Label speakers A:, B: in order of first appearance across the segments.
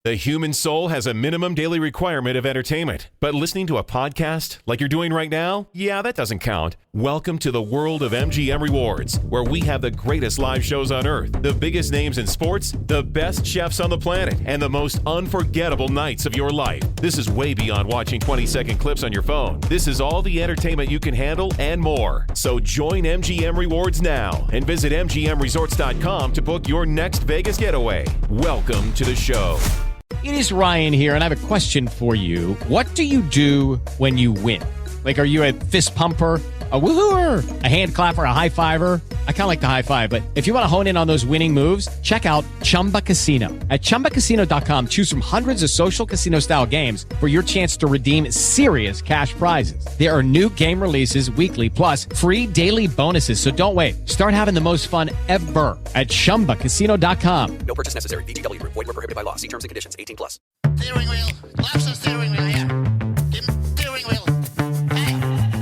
A: The human soul has a minimum daily requirement of entertainment, but listening to a podcast like you're doing right now, yeah, that doesn't count. Welcome to the world of MGM Rewards, where we have the greatest live shows on earth, the biggest names in sports, the best chefs on the planet, and the most unforgettable nights of your life. This is way beyond watching 20-second clips on your phone. This is all the entertainment you can handle and more. So join MGM Rewards now and visit MGMResorts.com to book your next Vegas getaway. Welcome to the show.
B: It is Ryan here, and I have a question for you. What do you do when you win? Like, are you a fist pumper, a woohooer, a hand clapper, a high fiver? I kind of like the high five, but if you want to hone in on those winning moves, check out Chumba Casino. At ChumbaCasino.com, choose from hundreds of social casino-style games for your chance to redeem serious cash prizes. There are new game releases weekly, plus free daily bonuses. So don't wait. Start having the most fun ever at ChumbaCasino.com.
C: No purchase necessary. VGW Group. Void where prohibited by law. See terms and conditions. 18 plus.
D: Steering wheel. Left steering wheel, yeah. Give him steering wheel.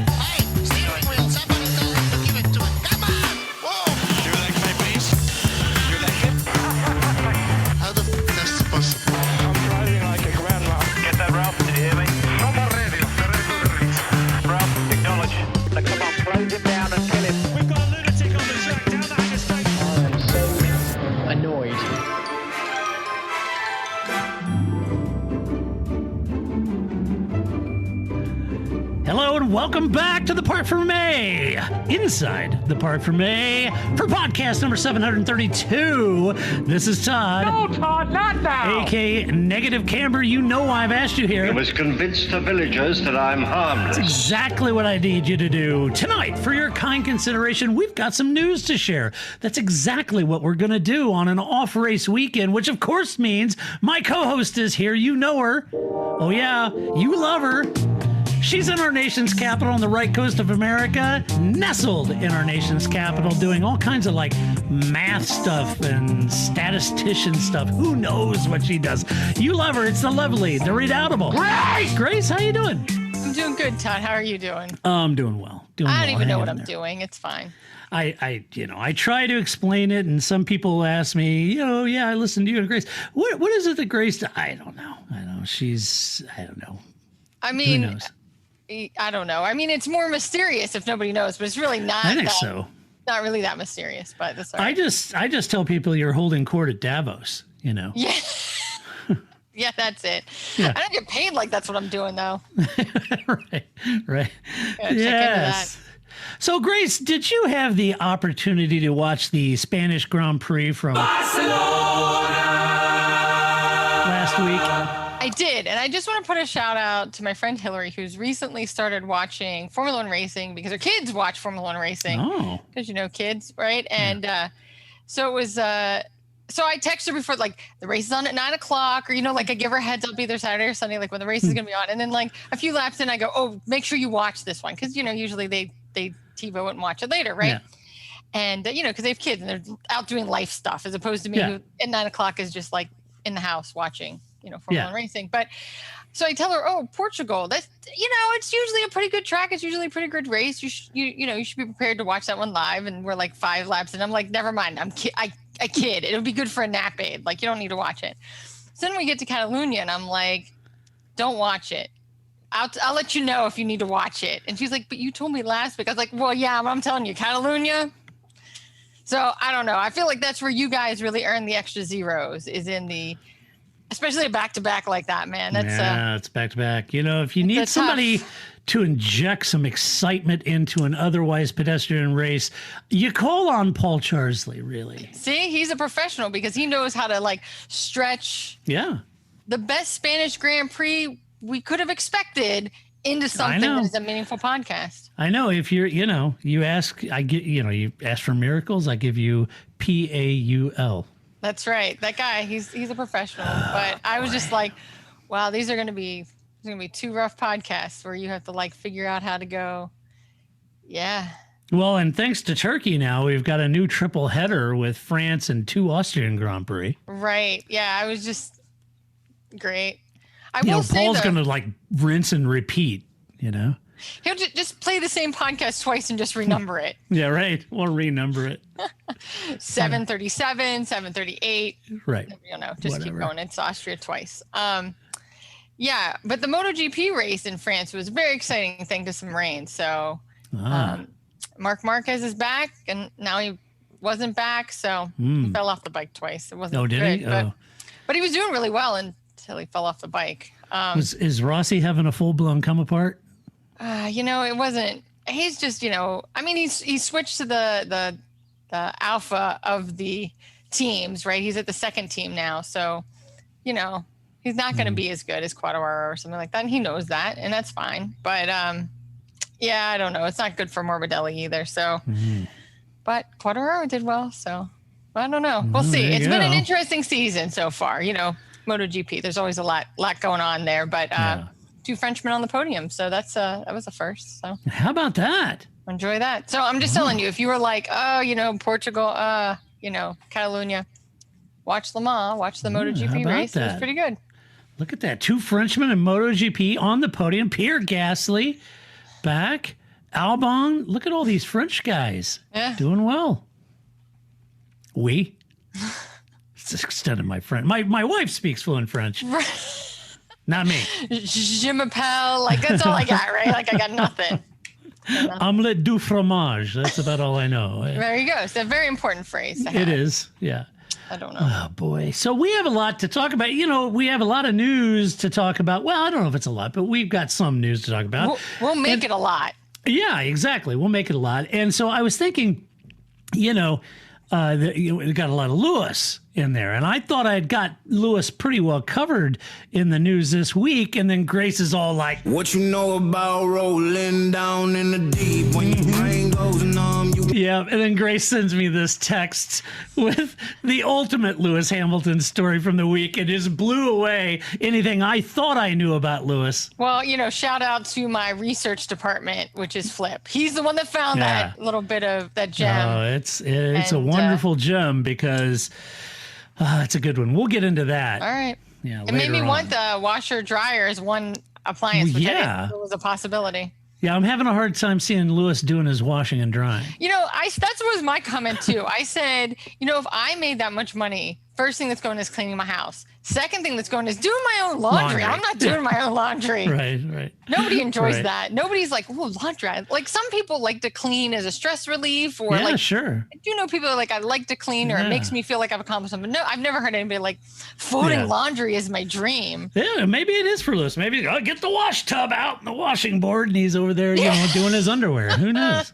D: Hey, steering wheel. Somebody tell him to give it to him. Come on. Whoa.
E: Do that, can I please? Do that,
D: How the f*** that's possible?
E: I'm driving like a grandma. Get that, Ralph? Did you hear me? From the radio. Ralph, acknowledge. Now, come on, close him down and kill him. We've got a lunatic on the track down the Hanger State.
F: I am so annoyed.
G: Hello and welcome back to the Parc Fermé, inside the Parc Fermé for podcast number 732. This is Todd.
E: No, Todd, not now.
G: AK Negative Camber. You know I've asked you here.
H: You must convince the villagers that I'm harmless.
G: That's exactly what I need you to do. Tonight, for your kind consideration, we've got some news to share. That's exactly what we're going to do on an off-race weekend, which of course means my co-host is here. You know her. Oh yeah, you love her. She's in our nation's capital on the right coast of America, nestled in our nation's capital, doing all kinds of like math stuff and statistician stuff. Who knows what she does? You love her. It's the lovely, the redoubtable Grace, how you doing?
I: I'm doing good, Todd. How are you doing?
G: I'm doing well.
I: I don't even know what I'm doing. It's fine.
G: I try to explain it, and some people ask me, I listen to you and Grace. What is it that Grace does? I don't know. I don't know.
I: I mean,
G: who knows?
I: I don't know. I mean, it's more mysterious if nobody knows, but it's really not.
G: I think so.
I: Not really that mysterious, but that's all right.
G: I just tell people you're holding court at Davos,
I: Yeah. Yeah, that's it.
G: Yeah.
I: I don't get paid like that's what I'm doing, though.
G: Right.
I: Check into that.
G: So, Grace, did you have the opportunity to watch the Spanish Grand Prix from Barcelona last week?
I: I did, and I just want to put a shout out to my friend Hillary, who's recently started watching Formula One racing because her kids watch Formula One racing.
G: Oh,
I: because kids, right? And so it was. So I texted her before, like the race is on at 9:00, or like I give her a heads up either Saturday or Sunday, like when the race is gonna be on, and then like a few laps in, I go, oh, make sure you watch this one because usually they TiVo it and watch it later, right?
G: Yeah.
I: And because they have kids and they're out doing life stuff as opposed to me who at 9:00 is just like in the house watching. Formula One racing. But so I tell her, oh, Portugal, that's, it's usually a pretty good track. It's usually a pretty good race. You should be prepared to watch that one live. And we're like 5 laps. And I'm like, never mind. I kid. It'll be good for a nap aid. Like, you don't need to watch it. So then we get to Catalunya and I'm like, don't watch it. I'll let you know if you need to watch it. And she's like, but you told me last week. I was like, well, yeah, but I'm telling you, Catalunya. So I don't know. I feel like that's where you guys really earn the extra zeros is in the, especially a back-to-back like that, man.
G: It's back-to-back. If you need somebody to inject some excitement into an otherwise pedestrian race, you call on Paul Charsley, really.
I: See, he's a professional because he knows how to, like, stretch the best Spanish Grand Prix we could have expected into something that is a meaningful podcast.
G: I know. If you're, you ask, you ask for miracles, I give you PAUL.
I: That's right. That guy, he's a professional. But I was just like, wow, these are going to be 2 rough podcasts where you have to like figure out how to go. Yeah.
G: Well, and thanks to Turkey now, we've got a new triple header with France and 2 Austrian Grand Prix.
I: Right. Yeah. I was just great.
G: Paul's going to like rinse and repeat,
I: He'll just play the same podcast twice and just renumber it.
G: Yeah, right. We'll renumber it.
I: 737, 738.
G: Right.
I: You know, just
G: Whatever.
I: keep going. It's Austria twice. Yeah, but the MotoGP race in France was a very exciting thing to some rain. So Marc Marquez is back, and now he wasn't back, so he fell off the bike twice. It wasn't
G: did
I: good,
G: he?
I: but he was doing really well until he fell off the bike.
G: Is Rossi having a full-blown come apart?
I: You know, it wasn't. He's just, you know, I mean, he switched to the alpha of the teams, right? He's at the second team now, so you know he's not going to be as good as Quartararo or something like that, and he knows that, and that's fine. But yeah, I don't know. It's not good for Morbidelli either. So, but Quartararo did well, so I don't know. We'll see. It's been an interesting season so far. You know, MotoGP. There's always a lot going on there, but. Two Frenchmen on the podium, so that was a first. So
G: how about that?
I: Enjoy that. So I'm just telling you, if you were like, oh, you know, Portugal, you know, Catalunya, watch Le Mans, watch the MotoGP race. It was pretty good.
G: Look at that. Two Frenchmen in MotoGP on the podium. Pierre Gasly back. Albon. Look at all these French guys doing well. It's extended my friend. My wife speaks fluent French. Not me.
I: Je m'appelle. Like, that's all I got, right? Like, I got nothing.
G: Omelette du fromage. That's about all I know.
I: There you go. It's a very important phrase to have.
G: It is, yeah.
I: I don't know.
G: Oh, boy. So we have a lot to talk about. You know, we have a lot of news to talk about. Well, I don't know if it's a lot, but we've got some news to talk about.
I: We'll make it a lot.
G: Yeah, exactly. We'll make it a lot. And so I was thinking, you know, we got a lot of Lewis in there, and I thought I had got Lewis pretty well covered in the news this week, and then Grace is all like,
J: what you know about rolling down in the deep when your brain goes numb?
G: Yeah, and then Grace sends me this text with the ultimate Lewis Hamilton story from the week. It just blew away anything I thought I knew about Lewis.
I: Well, you know, shout out to my research department, which is Flip. He's the one that found that little bit of that gem.
G: Oh, it's a wonderful gem because it's a good one. We'll get into that.
I: All right.
G: Yeah,
I: it made me want the washer dryer as one appliance, which I didn't know was a possibility.
G: Yeah, I'm having a hard time seeing Lewis doing his washing and drying.
I: You know, that's was my comment too. I said, you know, if I made that much money, first thing that's going is cleaning my house. Second thing that's going is doing my own laundry. I'm not doing my own laundry.
G: Right.
I: Nobody enjoys that. Nobody's like, oh, laundry. Like some people like to clean as a stress relief or like,
G: sure.
I: I do know people that are like, I like to clean or it makes me feel like I've accomplished something. No, I've never heard anybody like folding laundry is my dream.
G: Yeah, maybe it is for Lewis. Maybe I'll get the wash tub out and the washing board and he's over there, you know, doing his underwear. Who knows?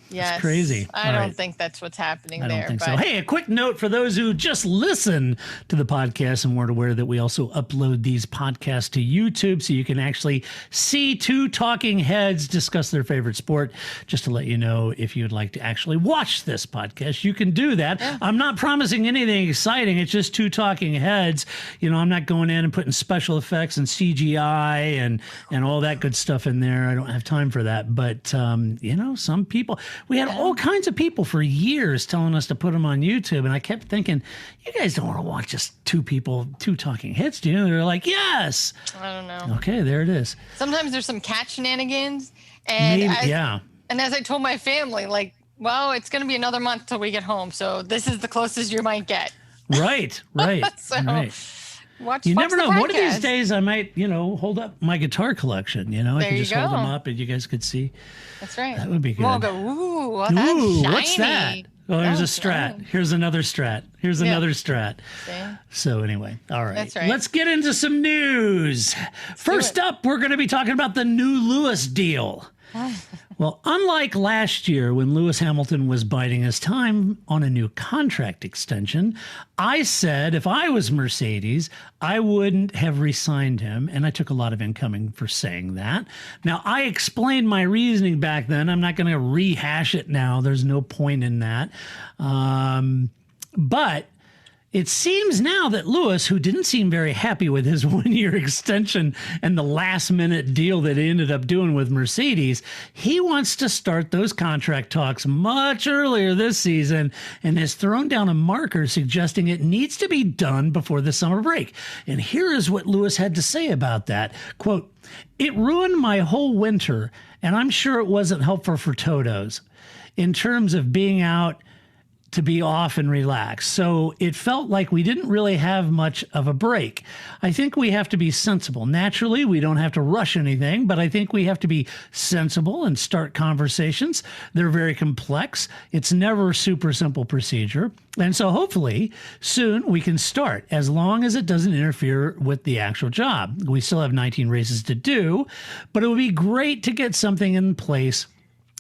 I: Yes.
G: It's crazy.
I: I don't think that's what's happening there.
G: I don't think so. Hey, a quick note for those who just listen to the podcast and weren't aware that we also upload these podcasts to YouTube so you can actually see two talking heads discuss their favorite sport. Just to let you know, if you'd like to actually watch this podcast, you can do that. Yeah. I'm not promising anything exciting. It's just two talking heads. You know, I'm not going in and putting special effects and CGI and all that good stuff in there. I don't have time for that. But, you know, some people... We had all kinds of people for years telling us to put them on YouTube, and I kept thinking, you guys don't want to watch just two talking heads, do you? They're like, yes.
I: I don't know.
G: Okay, there it is.
I: Sometimes there's some cat shenanigans, and and as I told my family, like, well, it's going to be another month till we get home, so this is the closest you might get.
G: Right.
I: Watch,
G: you never know.
I: Podcast.
G: One of these days I might, you know, hold up my guitar collection. You know, I can just hold them up and you guys could see.
I: That's right.
G: That would be good.
I: We'll go, ooh, that's shiny.
G: What's that? Oh, here's a Strat. Here's another Strat. Here's another Strat.
I: See?
G: So anyway, all right.
I: That's right.
G: Let's get into some news. First up, we're going to be talking about the new Lewis deal. Well, unlike last year when Lewis Hamilton was biding his time on a new contract extension, I said if I was Mercedes, I wouldn't have re-signed him, and I took a lot of incoming for saying that. Now, I explained my reasoning back then. I'm not going to rehash it now. There's no point in that. But it seems now that Lewis, who didn't seem very happy with his 1-year extension and the last-minute deal that he ended up doing with Mercedes, he wants to start those contract talks much earlier this season and has thrown down a marker suggesting it needs to be done before the summer break. And here is what Lewis had to say about that. Quote, "It ruined my whole winter, and I'm sure it wasn't helpful for Toto's in terms of being out to be off and relax. So it felt like we didn't really have much of a break. I think we have to be sensible. Naturally, we don't have to rush anything, but I think we have to be sensible and start conversations. They're very complex. It's never a super simple procedure. And so hopefully soon we can start, as long as it doesn't interfere with the actual job. We still have 19 races to do, but it would be great to get something in place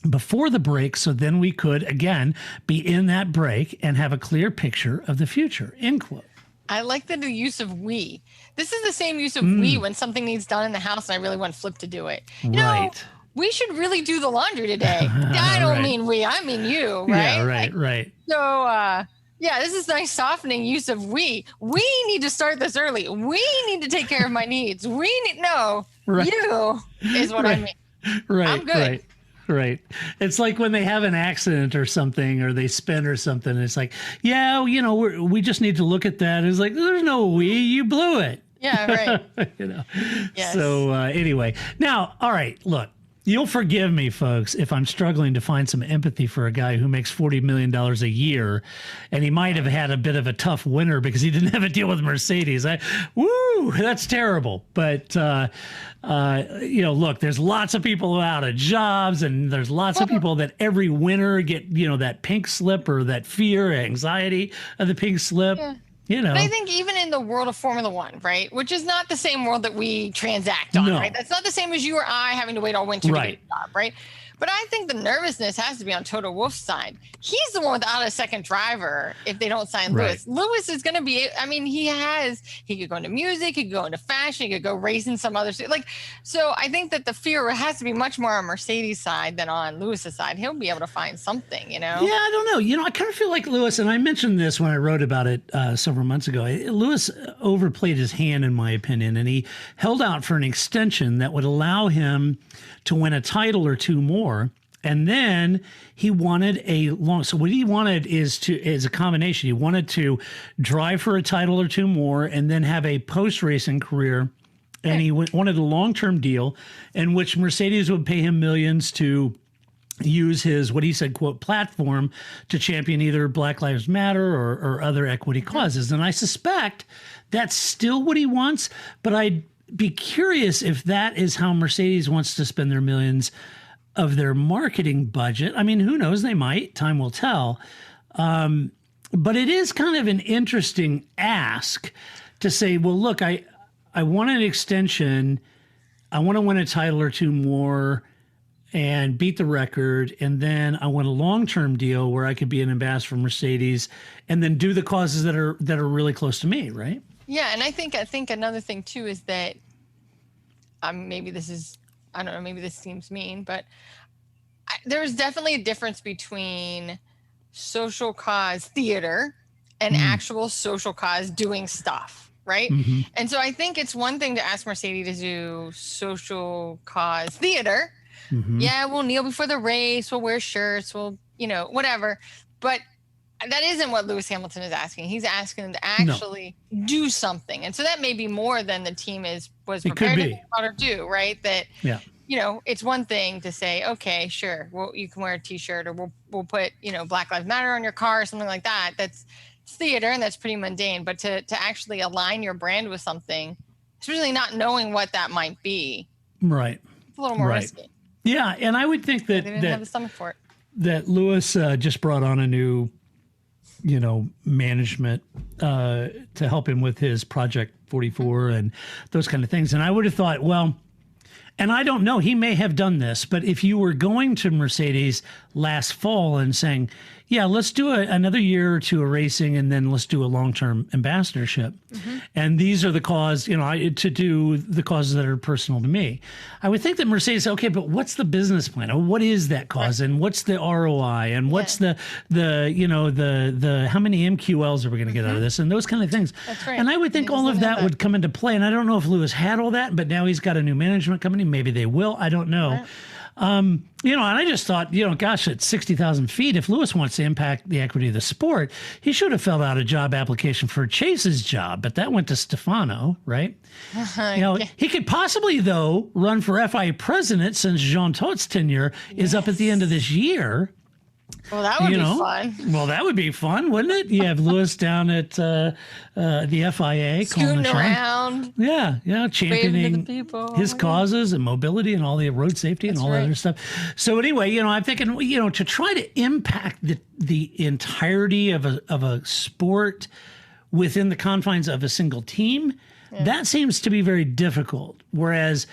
G: before the break, so then we could, again, be in that break and have a clear picture of the future," end quote.
I: I like the use of we. This is the same use of we when something needs done in the house and I really want Flip to do it. You know, we should really do the laundry today. I don't mean we, I mean you, right?
G: Yeah, right.
I: So, yeah, this is nice softening use of we. We need to start this early. We need to take care of my needs. You is what I mean.
G: Right,
I: I'm good.
G: Right. It's like when they have an accident or something, or they spin or something. It's like, yeah, you know, we just need to look at that. It's like, there's no we, you blew it.
I: Yeah, right.
G: You know.
I: Yes.
G: So anyway, now, all right, look. You'll forgive me, folks, if I'm struggling to find some empathy for a guy who makes $40 million a year, and he might have had a bit of a tough winter because he didn't have a deal with Mercedes. That's terrible. But, you know, look, there's lots of people out of jobs, and there's lots of people that every winter get, you know, that pink slip or that fear, anxiety of the pink slip.
I: Yeah.
G: You know.
I: But I think even in the world of Formula One, right, which is not the same world that we transact on, right? That's not the same as you or I having to wait all winter to get a job, right? But I think the nervousness has to be on Toto Wolff's side. He's the one without a second driver if they don't sign Lewis. Lewis is going to be, I mean, he could go into music, he could go into fashion, he could go racing some other stuff. Like, so I think that the fear has to be much more on Mercedes' side than on Lewis's side. He'll be able to find something, you know?
G: Yeah, I don't know. You know, I kind of feel like Lewis, and I mentioned this when I wrote about it several months ago. Lewis overplayed his hand, in my opinion, and he held out for an extension that would allow him to win a title or two more. And then he wanted so what he wanted is a combination. He wanted to drive for a title or two more and then have a post-racing career. And he wanted a long-term deal in which Mercedes would pay him millions to use his, what he said, quote, platform to champion either Black Lives Matter or other equity causes. And I suspect that's still what he wants, but I'd be curious if that is how Mercedes wants to spend their millions of their marketing budget. I mean, who knows? They might. Time will tell. But it is kind of an interesting ask to say, well, look, I want an extension. I want to win a title or two more and beat the record. And then I want a long-term deal where I could be an ambassador for Mercedes and then do the causes that are really close to me, right?
I: Yeah, and I think another thing too is that maybe this is, I don't know, maybe this seems mean, but there's definitely a difference between social cause theater and actual social cause doing stuff, right? And so I think it's one thing to ask Mercedes to do social cause theater. Yeah, we'll kneel before the race, we'll wear shirts, we'll, you know, whatever. But that isn't what Lewis Hamilton is asking. He's asking them to actually do something. And so that may be more than the team was prepared to think about or do, right? That, you know, it's one thing to say, okay, sure, well, you can wear a t-shirt or we'll put, you know, Black Lives Matter on your car or something like that. That's theater and that's pretty mundane. But to actually align your brand with something, especially not knowing what that might be.
G: Right.
I: It's a little more risky.
G: Yeah. And I would think that,
I: they didn't have the stomach for it.
G: That Lewis just brought on a new, you know, management to help him with his Project 44 and those kind of things. And I would have thought, well, And I don't know, he may have done this, but if you were going to Mercedes last fall and saying, yeah, let's do another year or two of racing and then let's do a long-term ambassadorship. And these are the cause, to do the causes that are personal to me. I would think that Mercedes, okay, but what's the business plan? What is that cause? And what's the ROI? And what's the how many MQLs are we going to get out of this? And those kind of things.
I: That's right.
G: And I would think all of that would come into play. And I don't know if Lewis had all that, but now he's got a new management company. Maybe they will. I don't know.
I: Right.
G: And I just thought, gosh, at 60,000 feet, if Lewis wants to impact the equity of the sport, he should have filled out a job application for Chase's job, but that went to Stefano, right? He could possibly, though, run for FIA president since Jean Totte's tenure is up at the end of this year.
I: Well, that would be fun.
G: Well, that would be fun, wouldn't it? You have Lewis down at the FIA.
I: Scooting around.
G: Yeah, championing his causes and mobility and all the road safety and all that other stuff. So anyway, I'm thinking, to try to impact the entirety of a sport within the confines of a single team, that seems to be very difficult. Whereas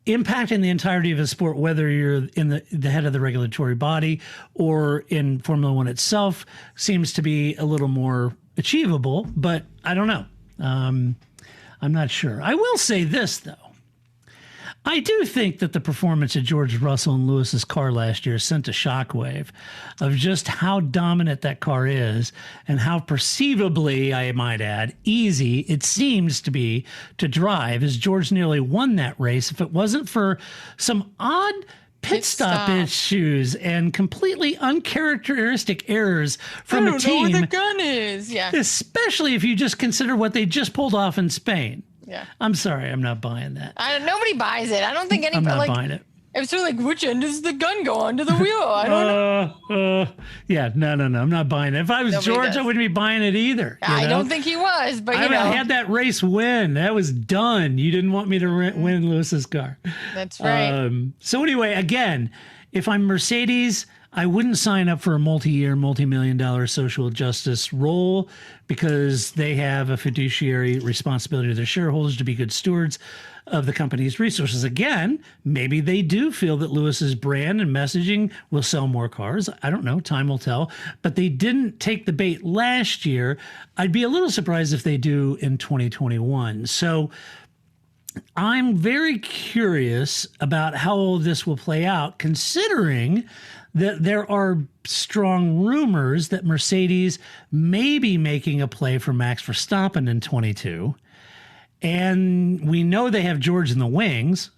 G: impacting the entirety of a sport, whether you're in the head of the regulatory body or in Formula One itself, seems to be a little more achievable, but I don't know. I'm not sure. I will say this, though. I do think that the performance of George Russell and Lewis's car last year sent a shockwave of just how dominant that car is and how perceivably, I might add, easy it seems to be to drive, as George nearly won that race. If it wasn't for some odd pit stop issues and completely uncharacteristic errors from a team.
I: I don't know where the gun is. Yeah.
G: Especially if you just consider what they just pulled off in Spain.
I: Yeah.
G: I'm sorry, I'm not buying that.
I: Nobody buys it. I don't think anybody.
G: I'm not buying it.
I: It was sort of like, which end does the gun go onto the wheel? I don't know.
G: Yeah, no, I'm not buying it. If I was George, I wouldn't be buying it either.
I: I don't think he was, but
G: I had that race win. That was done. You didn't want me to win Lewis's car.
I: That's right.
G: So anyway, again, if I'm Mercedes, I wouldn't sign up for a multi-year, multi-million-dollar social justice role because they have a fiduciary responsibility to their shareholders to be good stewards of the company's resources. Again, maybe they do feel that Lewis's brand and messaging will sell more cars. I don't know. Time will tell. But they didn't take the bait last year. I'd be a little surprised if they do in 2021. So I'm very curious about how all this will play out, considering that there are strong rumors that Mercedes may be making a play for Max Verstappen in 22. And we know they have George in the wings,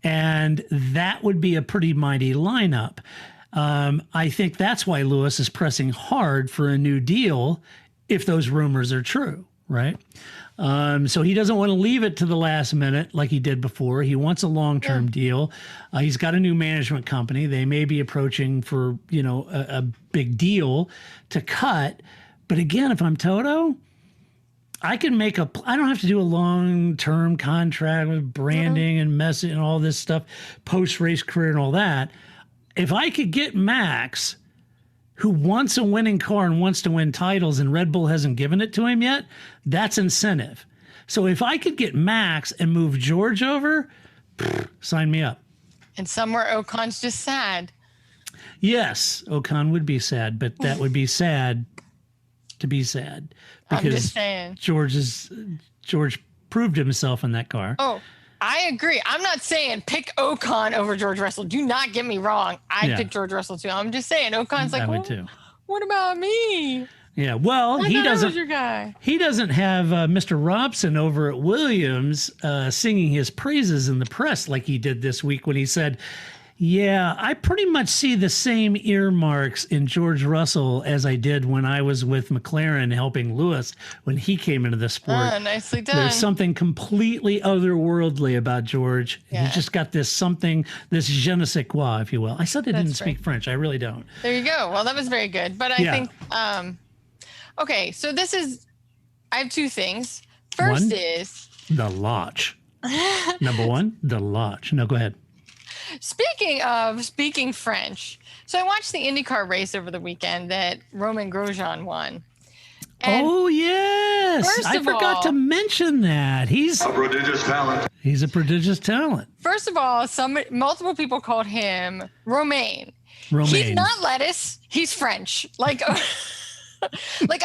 G: and that would be a pretty mighty lineup. I think that's why Lewis is pressing hard for a new deal if those rumors are true, right? So he doesn't want to leave it to the last minute like he did before. He wants a long-term deal. He's got a new management company. They may be approaching for, a big deal to cut. But again, if I'm Toto, I don't have to do a long-term contract with branding and message and all this stuff, post-race career and all that. If I could get Max, who wants a winning car and wants to win titles, and Red Bull hasn't given it to him yet, that's incentive. So if I could get Max and move George over, sign me up.
I: And somewhere Ocon's just sad.
G: Yes, Ocon would be sad, but that would be sad to be sad. Because
I: I'm just saying.
G: George proved himself in that car.
I: Oh, I agree. I'm not saying pick Ocon over George Russell. Do not get me wrong. I'd pick George Russell too. I'm just saying Ocon's like, what about me?
G: Yeah, well, he doesn't.
I: Your guy.
G: He doesn't have Mr. Robson over at Williams singing his praises in the press like he did this week when he said, "Yeah, I pretty much see the same earmarks in George Russell as I did when I was with McLaren helping Lewis when he came into the sport."
I: Nicely done.
G: There's something completely otherworldly about George. Yeah. He's just got this je ne sais quoi, if you will. I said I didn't speak French. I really don't.
I: There you go. Well, that was very good. But I think, okay, so I have two things. First is
G: the launch. Number one, the launch. No, go ahead.
I: Speaking French, so I watched the IndyCar race over the weekend that Romain Grosjean won.
G: Oh, yes.
I: First
G: I
I: of
G: forgot
I: all-
G: to mention that. He's
H: A prodigious talent.
G: He's a prodigious talent.
I: First of all, multiple people called him Romaine.
G: Romaine.
I: He's not lettuce. He's French. Like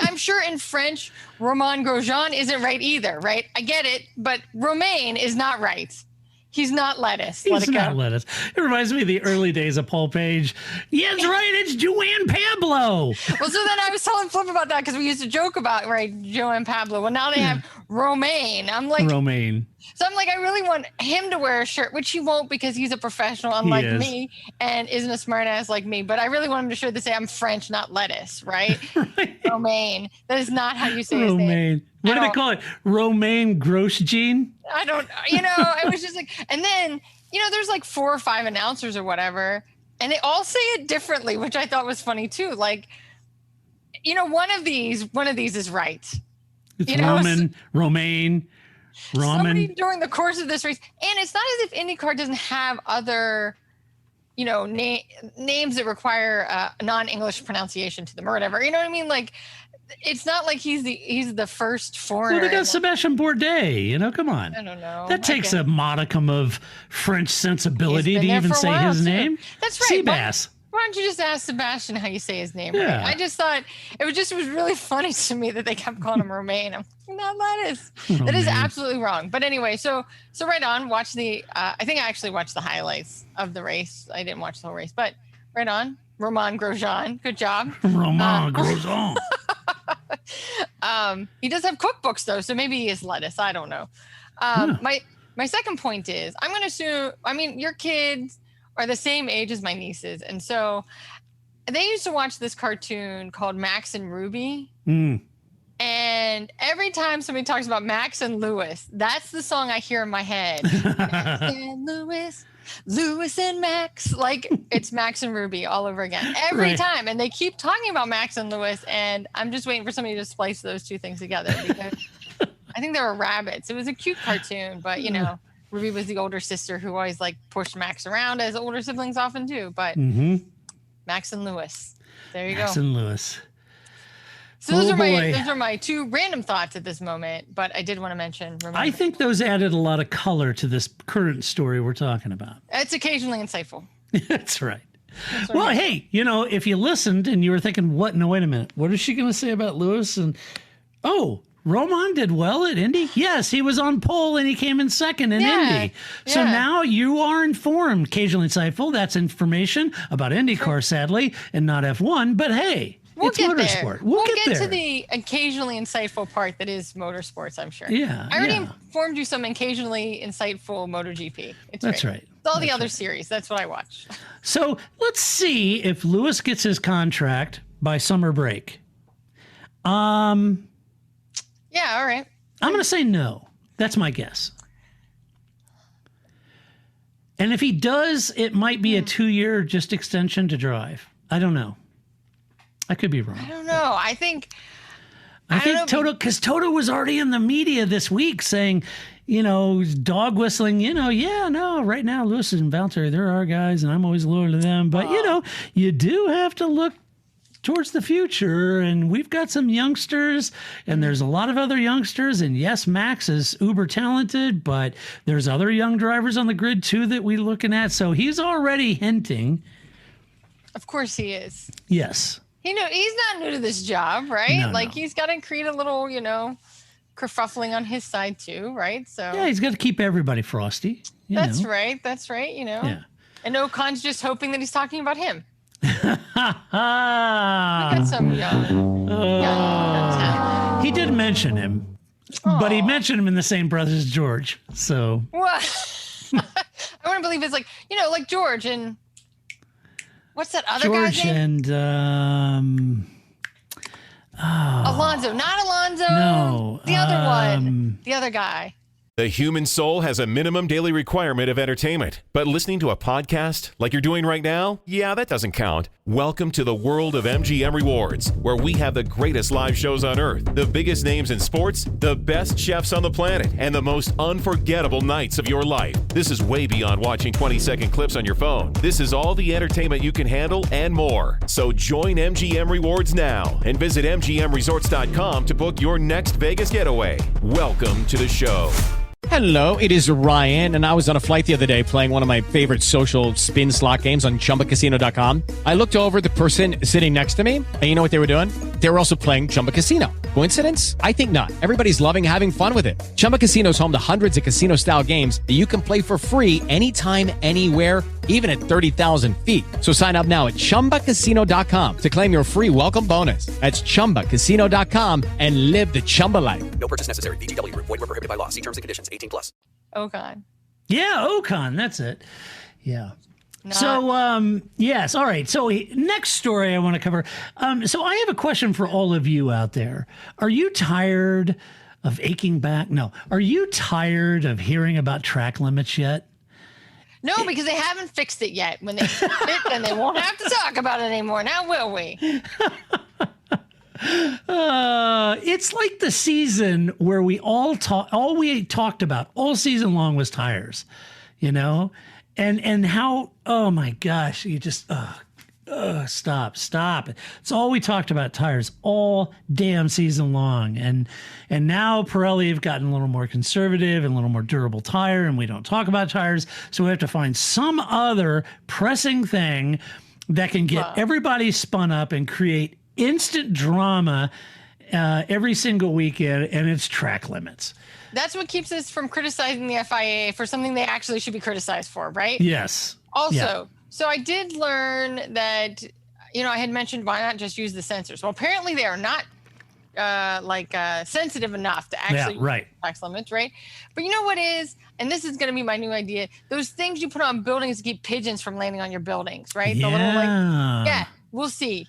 I: I'm sure in French, Romain Grosjean isn't right either, right? I get it, but Romaine is not right. He's not lettuce.
G: He's not lettuce. It reminds me of the early days of Paul Page. Yes, right. It's Joanne Pablo.
I: Well, so then I was telling Flip about that because we used to joke about, right, Joanne Pablo. Well, now they have Romaine. I'm like,
G: Romaine.
I: So I'm like, I really want him to wear a shirt, which he won't because he's a professional, unlike me, and isn't a smart ass like me. But I really want him to shirt that say I'm French, not lettuce, right? Right. Romaine. That is not how you say his name.
G: What do they call it? Romaine Grosjean?
I: I don't, I was just like, and then, there's like 4 or 5 announcers or whatever, and they all say it differently, which I thought was funny too. Like, one of these is right.
G: It's Romaine.
I: Somebody during the course of this race, and it's not as if IndyCar doesn't have other, names that require a non-English pronunciation to them or whatever. You know what I mean? Like, it's not like he's the first foreigner.
G: Well, they got Sebastian Bourdais. Come on.
I: I don't know.
G: That takes a modicum of French sensibility to even say his name.
I: That's right.
G: Seabass.
I: Why don't you just ask Sebastian how you say his name?
G: Yeah.
I: Right? I just thought it was really funny to me that they kept calling him Romaine. I'm like, not lettuce. That is absolutely wrong. But anyway, so right on. Watch the. I think I actually watched the highlights of the race. I didn't watch the whole race, but right on. Romain Grosjean, good job.
G: Romain Grosjean.
I: He does have cookbooks though, so maybe he is lettuce. I don't know. My second point is I'm going to assume. I mean, your kids are the same age as my nieces, and so they used to watch this cartoon called Max and Ruby. And every time somebody talks about Max and Lewis, that's the song I hear in my head. Max and Lewis and Max. Like, it's Max and Ruby all over again. Every time. And they keep talking about Max and Lewis, and I'm just waiting for somebody to splice those two things together because I think they were rabbits. It was a cute cartoon, but, Ruby was the older sister who always, pushed Max around, as older siblings often do. But Max and Lewis. There you go.
G: Max and Lewis.
I: So those are my 2 random thoughts at this moment, but I did want to mention.
G: I think those added a lot of color to this current story we're talking about.
I: It's occasionally insightful.
G: That's right. Well, hey, if you listened and you were thinking, no, wait a minute. What is she going to say about Lewis? And, Roman did well at Indy. Yes, he was on pole and he came in second in Indy. So now you are informed. Occasionally insightful. That's information about IndyCar, sadly, and not F1. But hey. It's motorsport. We'll get there.
I: To the occasionally insightful part that is motorsports, I'm sure.
G: Yeah.
I: I already informed you some occasionally insightful MotoGP.
G: That's right.
I: It's all the other series. That's what I watch.
G: So let's see if Lewis gets his contract by summer break.
I: Yeah, all right.
G: I'm going to say no. That's my guess. And if he does, it might be a 2-year just extension to drive. I don't know. I could be wrong.
I: I don't know. I think
G: Toto, because Toto was already in the media this week saying, dog whistling, right now, Lewis and Valtteri, they're our guys, and I'm always loyal to them. But, you do have to look towards the future, and we've got some youngsters, and there's a lot of other youngsters, and yes, Max is uber talented, but there's other young drivers on the grid, too, that we're looking at. So he's already hinting.
I: Of course he is.
G: Yes.
I: He's not new to this job, right?
G: No.
I: He's got to create a little, kerfuffling on his side too, right? So
G: yeah, he's got to keep everybody frosty.
I: That's right. Yeah. And Ocon's just hoping that he's talking about him. We got some young talent.
G: He did mention him, but he mentioned him in the same breath as George. So
I: what? I want to believe it's like George and. What's that other guy's name?
G: George and
I: Alonso, not Alonso.
G: No,
I: the other one, the other guy.
A: The human soul has a minimum daily requirement of entertainment, but listening to a podcast like you're doing right now, yeah, that doesn't count. Welcome to the world of MGM Rewards, where we have the greatest live shows on earth, the biggest names in sports, the best chefs on the planet, and the most unforgettable nights of your life. This is way beyond watching 20-second clips on your phone. This is all the entertainment you can handle and more. So join MGM Rewards now and visit MGMResorts.com to book your next Vegas getaway. Welcome to the show.
B: Hello, it is Ryan, and I was on a flight the other day playing one of my favorite social spin slot games on ChumbaCasino.com. I looked over at the person sitting next to me, and you know what they were doing? They were also playing Chumba Casino. Coincidence? I think not. Everybody's loving having fun with it. Chumba Casino is home to hundreds of casino-style games that you can play for free anytime, anywhere, even at 30,000 feet. So sign up now at ChumbaCasino.com to claim your free welcome bonus. That's ChumbaCasino.com and live the Chumba life.
C: No purchase necessary. VGW. Void where prohibited by law. See terms and conditions. 18+.
I: Ocon.
G: Yeah, Ocon. That's it. Yeah. Yes. All right. So next story I want to cover. So I have a question for all of you out there. Are you tired of aching back? No. Are you tired of hearing about track limits yet?
I: No, because they haven't fixed it yet. When they fix it, then they won't have to talk about it anymore. Now will we?
G: It's like the season where all we talked about all season long was tires, you know, and how, oh my gosh, you just, stop. It's all we talked about, tires all damn season long. And now Pirelli have gotten a little more conservative and a little more durable tire, and we don't talk about tires. So we have to find some other pressing thing that can get everybody spun up and create instant drama every single weekend, and it's track limits.
I: That's what keeps us from criticizing the FIA for something they actually should be criticized for, right?
G: Yes.
I: Also, so I did learn that, you know, I had mentioned why not just use the sensors. Well, apparently they are not sensitive enough to actually use tax limits, right? But you know what is, and this is going to be my new idea, those things you put on buildings to keep pigeons from landing on your buildings, right?
G: Yeah.
I: The little, we'll see.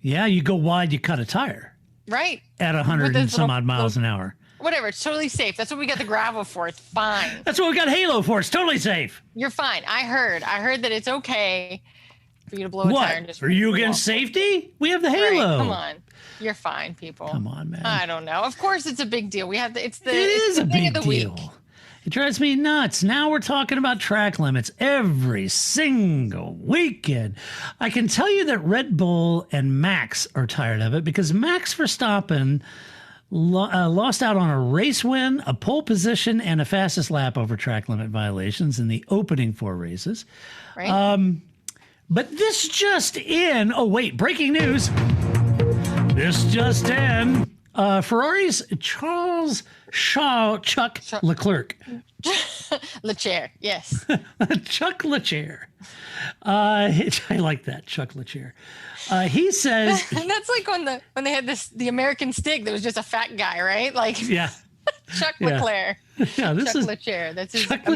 G: Yeah, you go wide, you cut a tire.
I: Right.
G: At 100 and some odd miles an hour.
I: Whatever, it's totally safe. That's what we got the gravel for. It's fine.
G: That's what we got Halo for. It's totally safe.
I: You're fine. I heard that it's okay for you to blow a tire. And just
G: are you against safety? We have the Halo.
I: Right. Come on. You're fine, people.
G: Come on, man.
I: I don't know. Of course it's a big deal. It is
G: a big deal. It drives me nuts. Now we're talking about track limits every single weekend. I can tell you that Red Bull and Max are tired of it because Max Verstappen lost out on a race win, a pole position, and a fastest lap over track limit violations in the opening 4 races.
I: Right.
G: But this just in. Oh, wait. Breaking news. This just in. Ferrari's Chuck Leclerc.
I: Leclerc, yes.
G: Chuck Leclerc. I like that, Chuck Leclerc. He says
I: that's like when they had the American Stig that was just a fat guy, right? Like Chuck Leclerc.
G: Yeah, this
I: Chuck
G: is
I: Leclerc. That's his
G: Chuck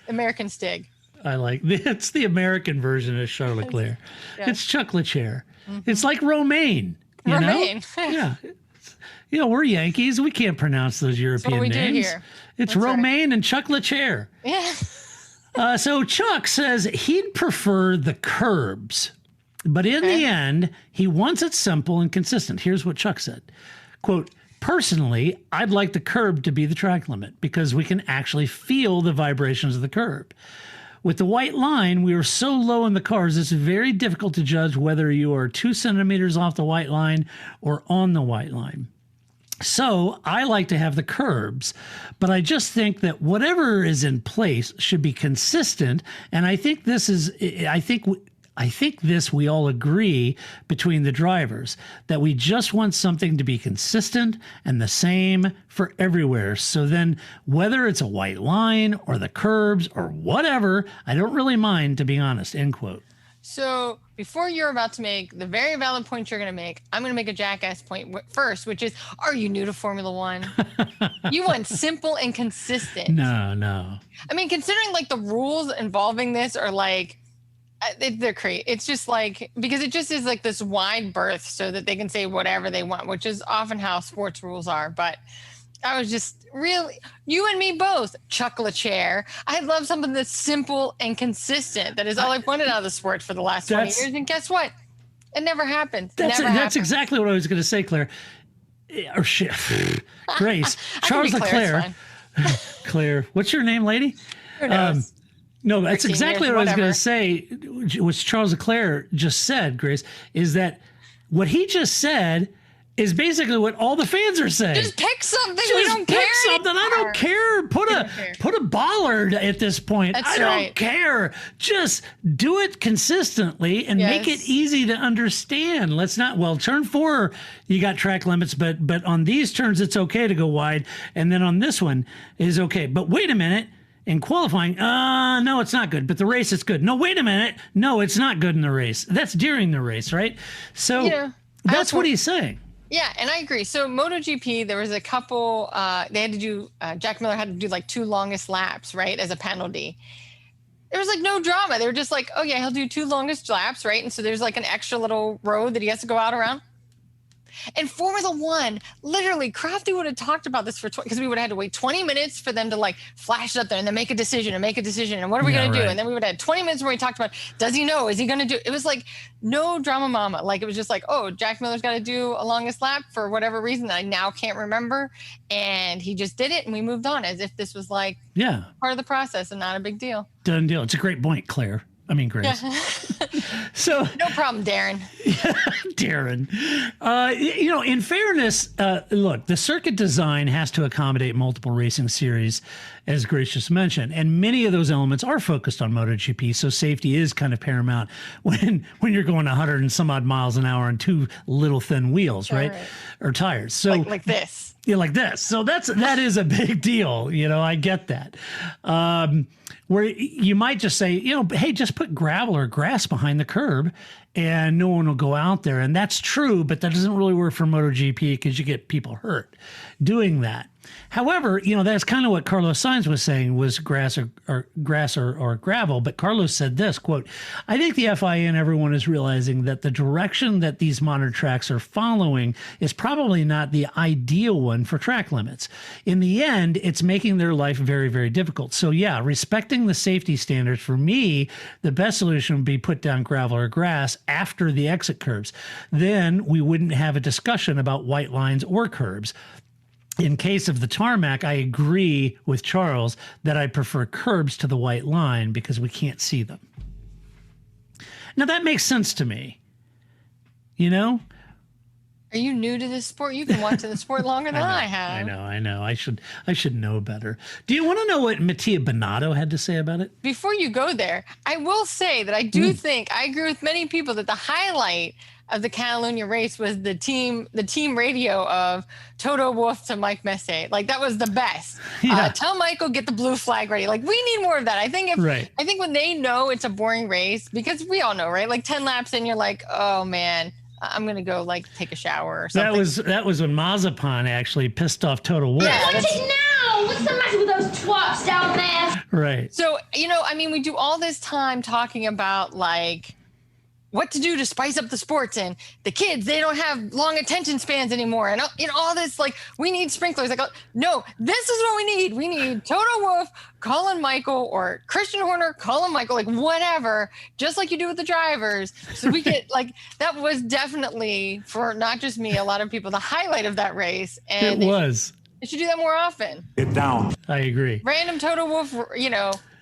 I: American Stig.
G: I like it's the American version of Charles Leclerc. It's Chuck Leclerc. Mm-hmm. It's like Romaine. Romaine. Yeah. You know, we're Yankees. We can't pronounce those European names.
I: Do here.
G: It's That's Romaine and Chuck Leclerc.
I: Yeah.
G: So Chuck says he'd prefer the curbs, but in the end, he wants it simple and consistent. Here's what Chuck said. Quote, personally, I'd like the curb to be the track limit because we can actually feel the vibrations of the curb. With the white line, we are so low in the cars, it's very difficult to judge whether you are 2 centimeters off the white line or on the white line. So I like to have the curbs, but I just think that whatever is in place should be consistent. And I think this we all agree between the drivers that we just want something to be consistent and the same for everywhere. So then whether it's a white line or the curbs or whatever, I don't really mind, to be honest, end quote.
I: So before you're about to make the very valid point you're going to make, I'm going to make a jackass point first, which is, are you new to Formula One? You want simple and consistent.
G: No.
I: I mean, considering like the rules involving this are like, they're crazy. It's just like, because it just is like this wide berth so that they can say whatever they want, which is often how sports rules are. But I was just really, you and me both, chuckle a chair. I love something that's simple and consistent. That is all I've wanted out of the sport for the last 20 years. And guess what? It never happened.
G: That's exactly what I was going to say, Claire. Or shit. Grace. Charles Leclerc. Claire. What's your name, lady?
I: Who knows?
G: No, that's exactly what I was going to say. What Charles Leclerc just said, Grace, is that what he just said is basically what all the fans are saying.
I: Just pick something.
G: Just
I: we don't
G: pick
I: care
G: something.
I: anymore.
G: I don't care. Put a bollard at this point.
I: That's
G: I don't care. Just do it consistently and make it easy to understand. Let's not. Well, turn 4, you got track limits, but on these turns it's okay to go wide, and then on this one is okay. But wait a minute. In qualifying, no, it's not good. But the race, it's good. No, wait a minute. No, it's not good in the race. That's during the race, right? So that's what he's saying.
I: Yeah, and I agree. So MotoGP, there was a couple, they had to do, Jack Miller had to do like 2 longest laps, right, as a penalty. There was like no drama. They were just like, oh yeah, he'll do 2 longest laps, right? And so there's like an extra little road that he has to go out around. In Formula One, literally, Crafty would have talked about this because we would have had to wait 20 minutes for them to like flash it up there and then make a decision. And what are we going to do? And then we would have had 20 minutes where we talked about, does he know? Is he going to do? It was like no drama mama. Like it was just like, oh, Jack Miller's got to do a longest lap for whatever reason that I now can't remember. And he just did it and we moved on as if this was like part of the process and not a big deal.
G: Done deal. It's a great point, Claire. I mean, Grace.
I: Yeah.
G: So
I: no problem, Darren.
G: Darren. In fairness, look, the circuit design has to accommodate multiple racing series, as Grace just mentioned, and many of those elements are focused on MotoGP. So safety is kind of paramount when you're going 100 and some odd miles an hour on 2 little thin wheels, right? Or tires. So
I: like this.
G: Yeah, like this. So that is a big deal. I get that. Where you might just say, hey, just put gravel or grass behind the curb and no one will go out there. And that's true, but that doesn't really work for MotoGP because you get people hurt doing that. However, that's kind of what Carlos Sainz was saying was grass or gravel. But Carlos said this, quote, I think the FIA and everyone is realizing that the direction that these modern tracks are following is probably not the ideal one for track limits. In the end, it's making their life very, very difficult. So yeah, respecting the safety standards, for me, the best solution would be put down gravel or grass after the exit curves. Then we wouldn't have a discussion about white lines or curbs. In case of the tarmac, I agree with Charles that I prefer curbs to the white line because we can't see them. Now, that makes sense to me. Are
I: you new to this sport? You've been watching the sport longer than I have.
G: I know. I should know better. Do you want to know what Mattia Binotto had to say about it?
I: Before you go there, I will say that I do think, I agree with many people that the highlight of the Catalunya race was the team radio of Toto Wolff to Mike Messier. Like that was the best.
G: Yeah.
I: Tell Michael, get the blue flag ready. Like we need more of that. I think when they know it's a boring race, because we all know, right? Like 10 laps in, you're like, oh man, I'm going to go like take a shower or something.
G: That was when Mazepin actually pissed off Toto Wolff.
I: Yeah,
K: What's it now? What's the matter with those twats down there?
G: Right.
I: So, we do all this time talking about like what to do to spice up the sports, and the kids, they don't have long attention spans anymore, and all this, like we need sprinklers. Like, no, this is what we need Toto Wolff calling Michael, or Christian Horner calling Michael, like whatever, just like you do with the drivers, so we get like that was definitely, for not just me, a lot of people, the highlight of that race. And they should do that more often.
L: Get down.
G: I agree.
I: Random Toto Wolff,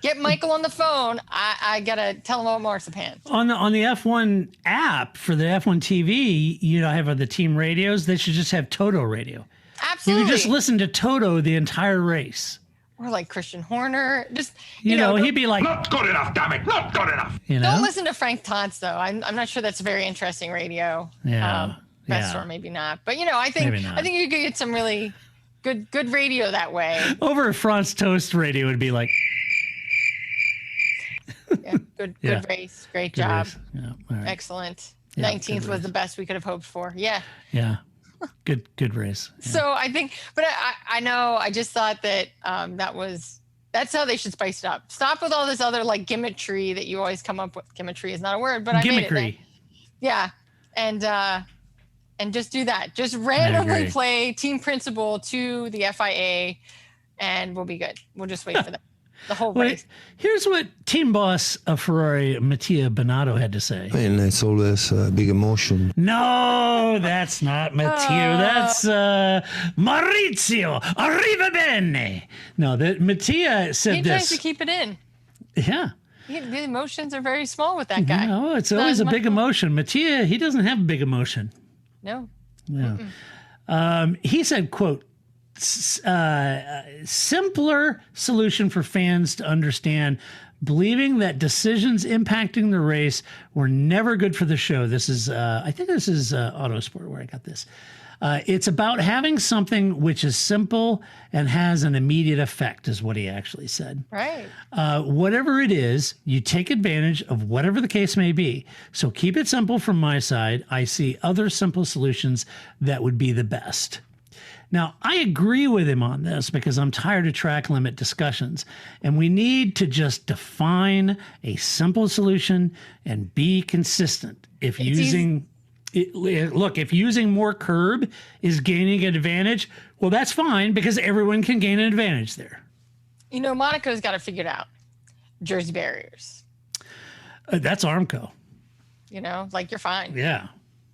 I: get Michael on the phone. I gotta tell him about marzipan.
G: On the F1 app for the F1 TV, I have the team radios. They should just have Toto radio.
I: Absolutely.
G: You can just listen to Toto the entire race.
I: Or like Christian Horner, just
G: he'd be like,
L: not good enough, damn it, not good enough.
I: Don't listen to Frank Tontz though. I'm not sure that's a very interesting radio. Or maybe not. But I think you could get some really good radio that way.
G: Over at France Toast radio would be like.
I: Good race. Great job.
G: Yeah, right.
I: Excellent. 19th was the best we could have hoped for. Yeah.
G: Yeah. Good race. Yeah.
I: So I think, but I know, I just thought that that's how they should spice it up. Stop with all this other like gimmickry that you always come up with. Gimmickry is not a word, but I made it.
G: Gimmickry.
I: Yeah. And and just do that. Just randomly play team principal to the FIA, and we'll be good. We'll just wait for that. The whole race.
G: Here's what team boss of Ferrari, Mattia Binotto, had to say.
J: I mean, it's always a big emotion.
G: No, that's not Mattia. That's Maurizio. Arriva bene. No, Mattia said
I: he
G: this.
I: tries to keep it in.
G: Yeah.
I: The emotions are very small with that guy.
G: No, it's always a big emotion. Mattia, he doesn't have a big emotion.
I: No.
G: No. He said, quote, simpler solution for fans to understand, believing that decisions impacting the race were never good for the show. This is, I think this is Autosport where I got this. It's about having something which is simple and has an immediate effect, is what he actually said.
I: Right.
G: Whatever it is, you take advantage of whatever the case may be. So keep it simple from my side. I see other simple solutions that would be the best. Now, I agree with him on this because I'm tired of track limit discussions, and we need to just define a simple solution and be consistent. If using more curb is gaining an advantage, well, that's fine because everyone can gain an advantage there.
I: You know, Monaco's got it figured out. Jersey barriers.
G: That's Armco.
I: You know, like you're fine.
G: Yeah.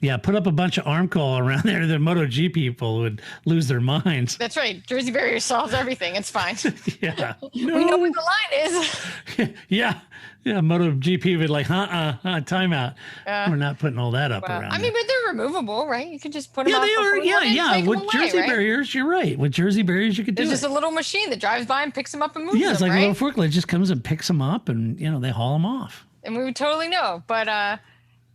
G: Yeah, put up a bunch of Armco around there. The MotoGP people would lose their minds.
I: That's right. Jersey barrier solves everything. It's fine.
G: Yeah.
I: We know where the line is.
G: Yeah. MotoGP would like, timeout. We're not putting all that up around.
I: I mean, but they're removable, right? You can just put them up.
G: Yeah, they are. Yeah. With Jersey barriers, you're right. With Jersey barriers, you could do it.
I: There's just a little machine that drives by and picks them up and moves them,
G: Yeah, it's like
I: right?
G: a little forklift. It just comes and picks them up and, they haul them off.
I: And we would totally know. But,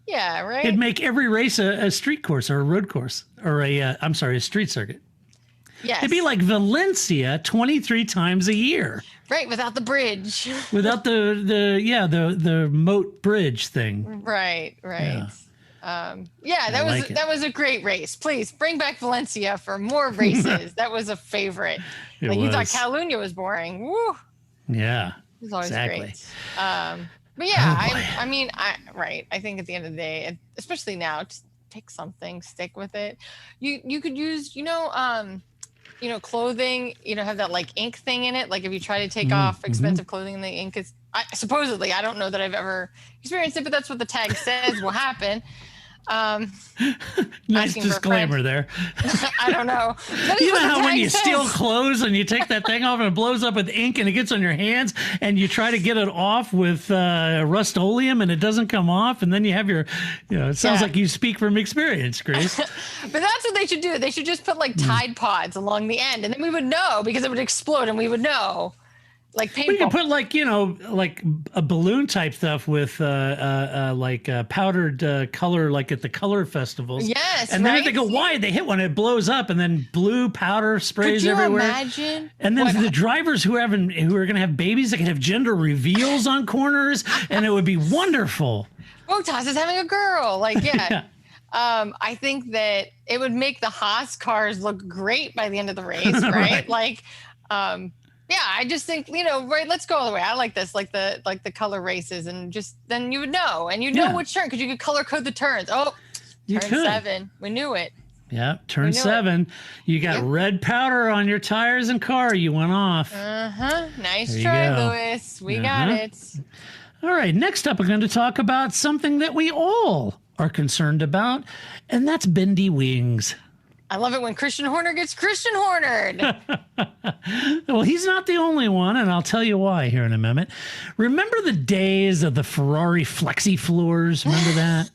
I: yeah, right?
G: It'd make every race a street course or a road course or a street circuit.
I: Yes.
G: It'd be like Valencia 23 times a year.
I: Right, without the bridge.
G: Without the moat bridge thing.
I: Right. That was a great race. Please bring back Valencia for more races. That was a favorite. You thought Catalunya was boring. Woo.
G: Yeah.
I: It was always
G: exactly.
I: great. But yeah, I think at the end of the day, especially now, just pick something, stick with it. You could use, clothing, have that like ink thing in it. Like if you try to take off expensive clothing, the ink is supposedly, I don't know that I've ever experienced it, but that's what the tag says will happen.
G: Nice disclaimer there.
I: I don't know.
G: You know how when you steal clothes and you take that thing off and it blows up with ink and it gets on your hands and you try to get it off with Rust-Oleum and it doesn't come off, and then you have your, it sounds like you speak from experience, Grace.
I: But that's what they should do. They should just put like Tide Pods along the end, and then we would know because it would explode and we would know. Like paintball.
G: We could put like a balloon type stuff with powdered color, like at the color festivals.
I: Yes,
G: and then if they go wide, they hit one, it blows up, and then blue powder sprays everywhere.
I: Could you imagine?
G: And then the drivers who are going to have babies, they can have gender reveals on corners, and it would be wonderful.
I: Bottas is having a girl. Like, yeah. I think that it would make the Haas cars look great by the end of the race, right? Like, yeah, I just think, right, let's go all the way. I like this, like the color races, and just then you would know, and which turn, because you could color code the turns. Oh, turn 7. We knew it.
G: Yeah, turn 7. You got red powder on your tires and car. You went off.
I: Nice try, Lewis. We got it.
G: All right, next up, we're going to talk about something that we all are concerned about, and that's bendy wings.
I: I love it when Christian Horner gets Christian Hornered.
G: Well, he's not the only one, and I'll tell you why here in a minute. Remember the days of the Ferrari flexi floors? Remember that?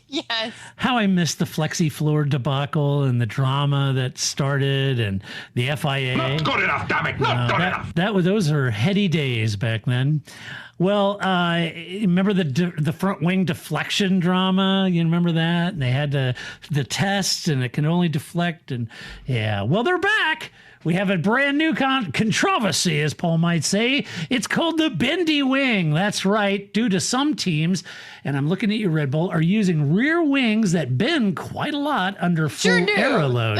I: Yes.
G: How I missed the flexi floor debacle and the drama that started, and the FIA.
L: Not good enough, damn it! Not good enough.
G: Those are heady days back then. Well, remember the front wing deflection drama? You remember that? And they had the test, and it can only deflect. And yeah, well, they're back. We have a brand new controversy, as Paul might say. It's called the bendy wing. That's right. Due to some teams, and I'm looking at you, Red Bull, are using rear wings that bend quite a lot under full aero load.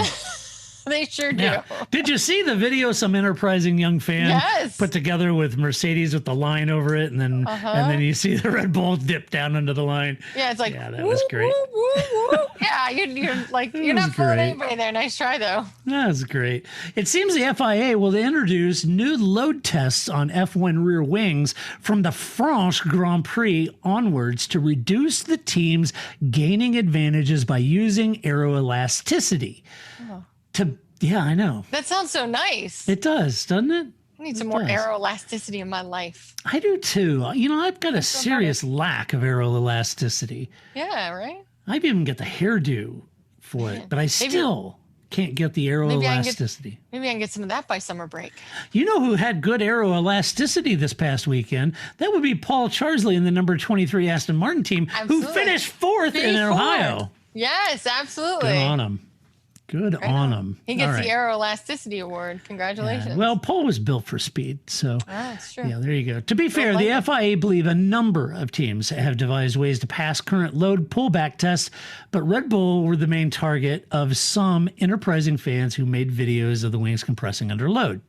I: They sure do.
G: Yeah. Did you see the video some enterprising young fan
I: Yes.
G: put together with Mercedes with the line over it, and then you see the Red Bull dip down under the line?
I: Yeah, it's like,
G: yeah, that was great.
I: Woo, woo, woo. Yeah, you're not fooling anybody there. Nice try, though.
G: That was great. It seems the FIA will introduce new load tests on F1 rear wings from the France Grand Prix onwards to reduce the team's gaining advantages by using aeroelasticity. Yeah, I know.
I: That sounds so nice.
G: It does, doesn't it?
I: I need some more aeroelasticity in my life.
G: I do too. You know, I've got a serious lack of aeroelasticity.
I: Yeah, right?
G: I've even got the hairdo for it, but I still can't get the aeroelasticity.
I: Maybe I can get some of that by summer break.
G: You know who had good aeroelasticity this past weekend? That would be Paul Charsley in the number 23 Aston Martin team, who finished fourth in Ohio.
I: Yes, absolutely.
G: Good on him. Good on him.
I: He gets the aeroelasticity award. Congratulations.
G: Yeah. Well, Paul was built for speed, so
I: that's true.
G: Yeah, there you go. To be fair, the FIA believe a number of teams have devised ways to pass current load pullback tests, but Red Bull were the main target of some enterprising fans who made videos of the wings compressing under load.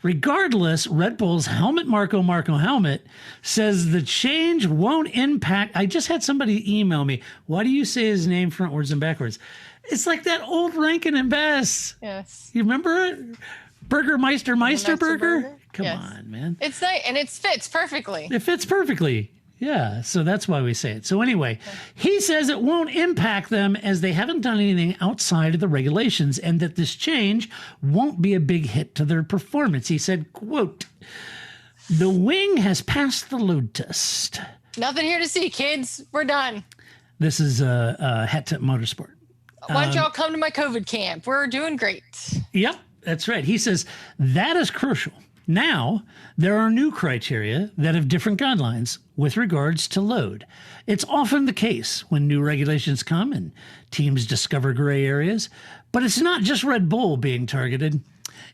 G: Regardless, Red Bull's Helmut Marko helmet says the change won't impact. I just had somebody email me. Why do you say his name frontwards and backwards? It's like that old Rankin and Bass.
I: Yes.
G: You remember it? Meister Burger? Come on, man.
I: It's nice, and it fits perfectly.
G: It fits perfectly. Yeah, so that's why we say it. So anyway, he says it won't impact them as they haven't done anything outside of the regulations and that this change won't be a big hit to their performance. He said, quote, "The wing has passed the load test."
I: Nothing here to see, kids. We're done.
G: This is Hat Tip Motorsport.
I: Why don't y'all come to my COVID camp? We're doing great.
G: Yep, that's right. He says that is crucial. Now, there are new criteria that have different guidelines with regards to load. It's often the case when new regulations come and teams discover gray areas, but it's not just Red Bull being targeted.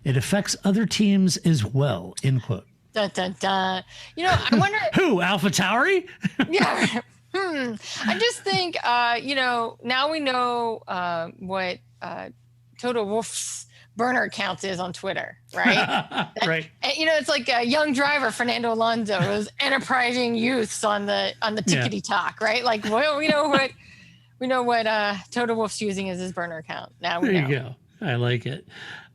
G: It affects other teams as well, end quote.
I: Dun, dun, dun. You know, I wonder...
G: Who, AlphaTauri?
I: Yeah. I just think, now we know what Toto Wolff's burner count is on Twitter, right?
G: Right.
I: And, it's like a young driver, Fernando Alonso, those enterprising youths on the tickety talk, right? Like, well, we know what Toto Wolff's using as his burner count. Now we know.
G: There you go. I like it.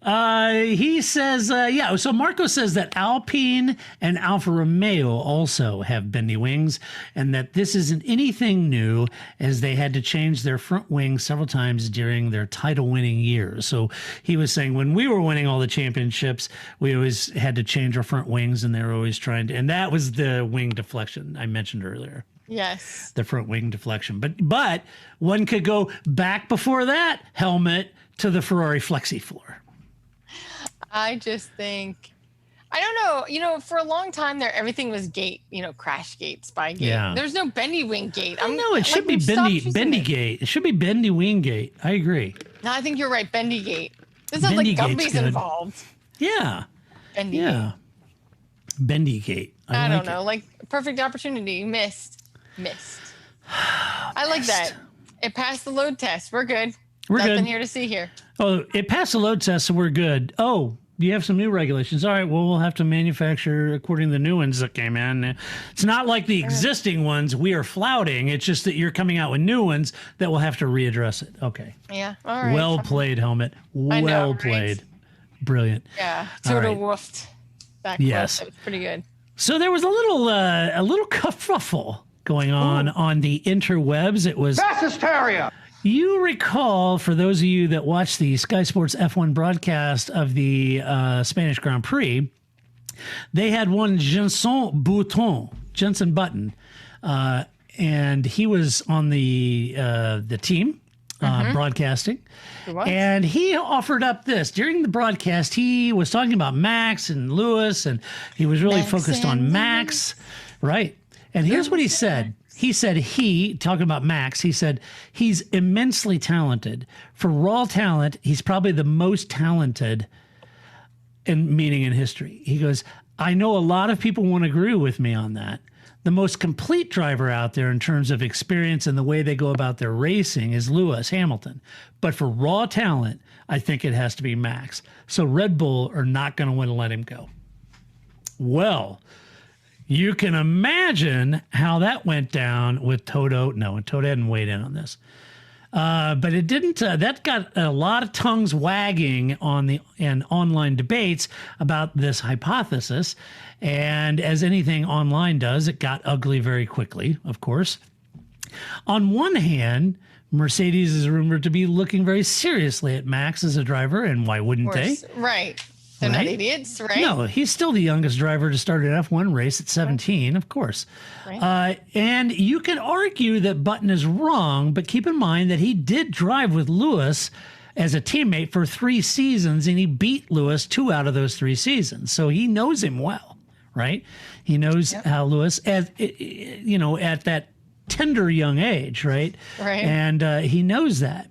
G: He says, so Marco says that Alpine and Alfa Romeo also have bendy wings and that this isn't anything new as they had to change their front wing several times during their title winning years. So he was saying when we were winning all the championships, we always had to change our front wings and they were always trying to, and that was the wing deflection I mentioned earlier.
I: Yes.
G: The front wing deflection. But one could go back before that helmet to the Ferrari flexi floor.
I: I just think, I don't know, for a long time there, everything was gate, crash gate, spy gate.
G: Yeah.
I: There's no bendy wing gate.
G: No, it should be bendy gate. It should be bendy wing gate. I agree.
I: No, I think you're right. Bendy gate. This sounds like Gumby's involved.
G: Yeah.
I: Bendy gate.
G: Bendy gate.
I: I don't know. Like perfect opportunity. You missed. I like that. It passed the load test. We're good. Nothing here to see here.
G: Oh, it passed the load test, so we're good. Oh, you have some new regulations. All right, well, we'll have to manufacture according to the new ones that came in. It's not like the existing ones we are flouting. It's just that you're coming out with new ones that will have to readdress it. Okay.
I: Yeah. All right.
G: Well played, Helmet. Well played. Brilliant.
I: Yeah. Toto Wolff.
G: Yes.
I: That was pretty good.
G: So there was a little kerfuffle going on the interwebs. It was
L: Mass hysteria.
G: You recall, for those of you that watched the Sky Sports F1 broadcast of the Spanish Grand Prix, they had one Jenson Button, and he was on the team broadcasting. And he offered up this. During the broadcast, he was talking about Max and Lewis, and he was really focused on Max. Right. And here's what he said. He said talking about Max, he said he's immensely talented. For raw talent, he's probably the most talented and meaning in history. He goes, I know a lot of people won't agree with me on that. The most complete driver out there in terms of experience and the way they go about their racing is Lewis Hamilton. But for raw talent, I think it has to be Max. So Red Bull are not going to want to let him go. Well, you can imagine how that went down with Toto. No, and Toto hadn't weighed in on this. But it didn't. That got a lot of tongues wagging in online debates about this hypothesis. And as anything online does, it got ugly very quickly, of course. On one hand, Mercedes is rumored to be looking very seriously at Max as a driver, and why wouldn't they?
I: Right. They're not idiots, right?
G: No, he's still the youngest driver to start an F1 race at 17, of course. Right. And you can argue that Button is wrong, but keep in mind that he did drive with Lewis as a teammate for 3 seasons, and he beat Lewis 2 out of those 3 seasons. So he knows him well, right? He knows how Lewis, at that tender young age, right?
I: Right.
G: And he knows that.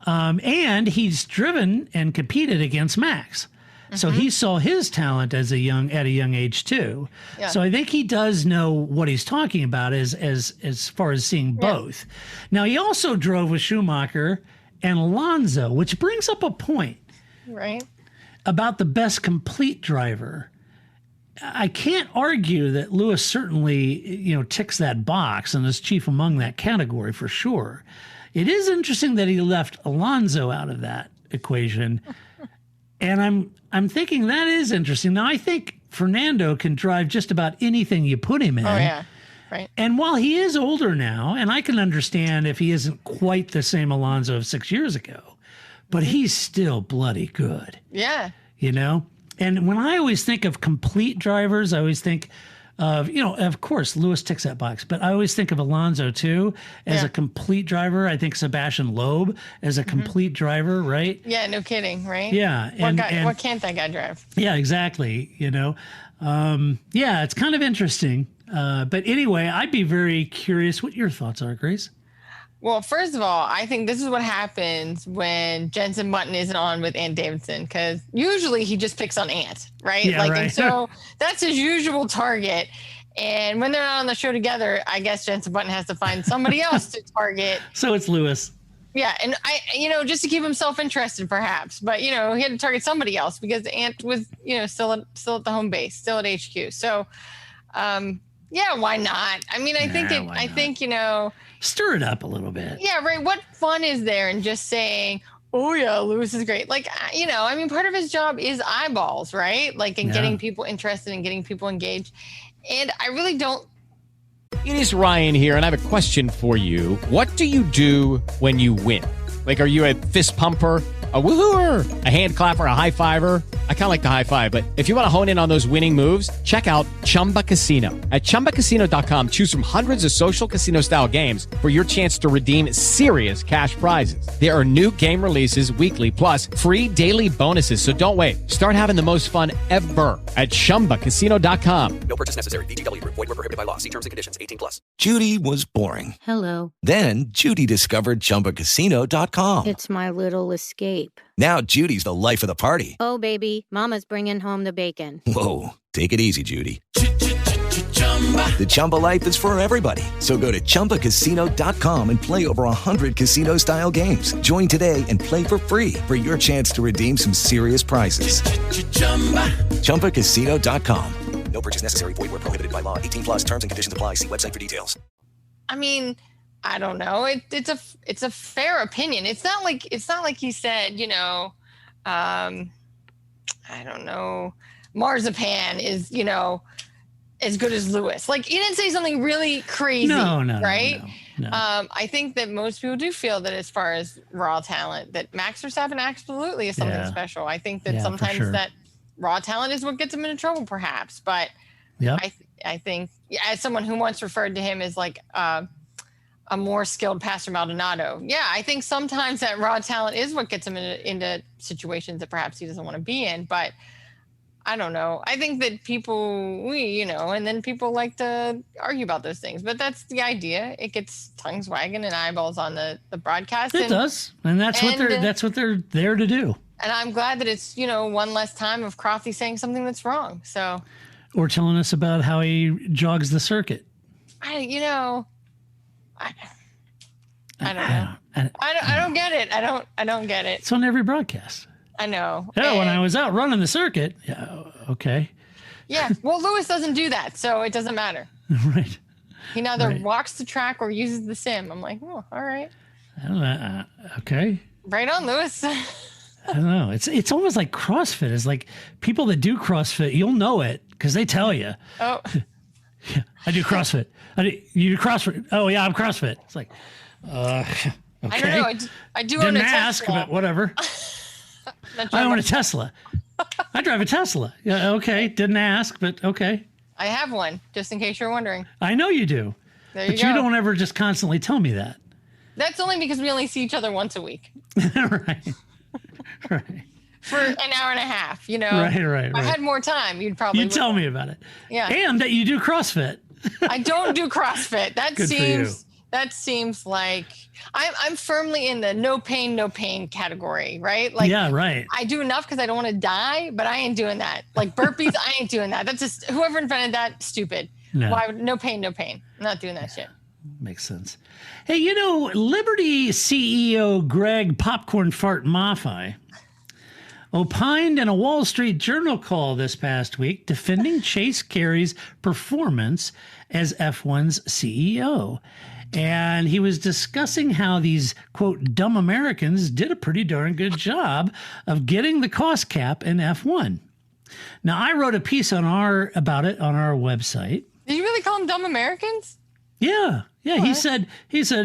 G: And he's driven and competed against Max. So he saw his talent at a young age too. Yeah. So I think he does know what he's talking about as far as seeing both. Now he also drove with Schumacher and Alonso, which brings up a point about the best complete driver. I can't argue that Lewis certainly, ticks that box and is chief among that category for sure. It is interesting that he left Alonso out of that equation. And I'm thinking that is interesting. Now, I think Fernando can drive just about anything you put him in.
I: Oh, yeah. Right.
G: And while he is older now, and I can understand if he isn't quite the same Alonso of 6 years ago, but he's still bloody good.
I: Yeah.
G: And when I always think of complete drivers, I always think of, of course, Lewis ticks that box, but I always think of Alonso too as a complete driver. I think Sebastian Loeb as a complete driver, right?
I: Yeah, no kidding, right?
G: Yeah.
I: What can't that guy drive?
G: Yeah, exactly. It's kind of interesting. But anyway, I'd be very curious what your thoughts are, Grace.
I: Well, first of all, I think this is what happens when Jenson Button isn't on with Ant Davidson, because usually he just picks on Ant, right?
G: Yeah, right.
I: And so that's his usual target. And when they're not on the show together, I guess Jenson Button has to find somebody else to target.
G: So it's Lewis.
I: Yeah, and just to keep himself interested, perhaps. But he had to target somebody else because Ant was, still at the home base, still at HQ. So, why not? I mean, I think
G: stir it up a little bit.
I: Yeah, right. What fun is there in just saying, oh yeah, Lewis is great? Like, part of his job is eyeballs, right? Like, getting people interested and getting people engaged. And I really don't.
B: It is Ryan here, and I have a question for you. What do you do when you win? Like, are you a fist pumper, a woohooer, a hand clapper, a high fiver? I kind of like the high five, but if you want to hone in on those winning moves, check out Chumba Casino. At ChumbaCasino.com, choose from hundreds of social casino style games for your chance to redeem serious cash prizes. There are new game releases weekly, plus free daily bonuses. So don't wait. Start having the most fun ever at ChumbaCasino.com.
C: No purchase necessary. VGW Group. Void where prohibited by law. See terms and conditions. 18+.
M: Judy was boring.
N: Hello.
M: Then Judy discovered ChumbaCasino.com.
N: It's my little escape.
M: Now Judy's the life of the party.
N: Oh, baby, mama's bringing home the bacon.
M: Whoa, take it easy, Judy. The Chumba life is for everybody. So go to ChumbaCasino.com and play over 100 casino-style games. Join today and play for free for your chance to redeem some serious prizes. ChumbaCasino.com.
C: No purchase necessary. Void where prohibited by law. 18+. Terms and conditions apply. See website for details.
I: I mean, I don't know. It's a fair opinion. It's not like he said, I don't know, marzipan is, as good as Lewis. Like, he didn't say something really crazy, right?
G: No.
I: I think that most people do feel that as far as raw talent, that Max Verstappen absolutely is something special. I think that sometimes that raw talent is what gets him into trouble, perhaps. But I think as someone who once referred to him as like a more skilled Pastor Maldonado. Yeah, I think sometimes that raw talent is what gets him into situations that perhaps he doesn't want to be in. But I don't know. I think that people, and then people like to argue about those things. But that's the idea. It gets tongues wagging and eyeballs on the broadcast.
G: It does, and that's what they're there to do.
I: And I'm glad that it's, one less time of Crofty saying something that's wrong. So,
G: or telling us about how he jogs the circuit.
I: I don't know. I don't get it. I don't get it.
G: It's on every broadcast.
I: I know.
G: Yeah, when I was out running the circuit. Yeah, okay.
I: Yeah, well, Lewis doesn't do that, so it doesn't matter.
G: Right.
I: He neither walks the track or uses the sim. I'm like, oh, all right.
G: Okay.
I: Right on, Lewis.
G: I don't know. It's almost like CrossFit. It's like people that do CrossFit, you'll know it because they tell you.
I: Oh.
G: Yeah, I do CrossFit. You do CrossFit? Oh, yeah, I'm CrossFit. It's like, okay.
I: I don't know. I do
G: Didn't
I: own a
G: ask,
I: Tesla.
G: but whatever. I own a Tesla. I drive a Tesla. Yeah, okay. Didn't ask, but okay.
I: I have one, just in case you're wondering.
G: I know you do.
I: There you
G: but
I: go.
G: You don't ever just constantly tell me that.
I: That's only because we only see each other once a week.
G: Right. Right.
I: For an hour and a half,
G: Right.
I: If I had more time, you'd probably...
G: You'd tell me about it.
I: Yeah.
G: And that you do CrossFit.
I: I don't do CrossFit. That
G: Good
I: seems like I'm firmly in the no pain category, right? Like,
G: yeah, right.
I: I do enough because I don't want to die, but I ain't doing that. Like burpees, I ain't doing that. That's just whoever invented that, stupid.
G: No.
I: Why would no pain? I'm not doing that shit.
G: Makes sense. Hey, Liberty CEO Greg Popcorn Fart Maffei opined in a Wall Street Journal call this past week defending Chase Carey's performance as F1's CEO. And he was discussing how these, quote, dumb Americans did a pretty darn good job of getting the cost cap in F1. Now, I wrote a piece about it on our website.
I: Did you really call them dumb Americans?
G: Yeah. Yeah, he said,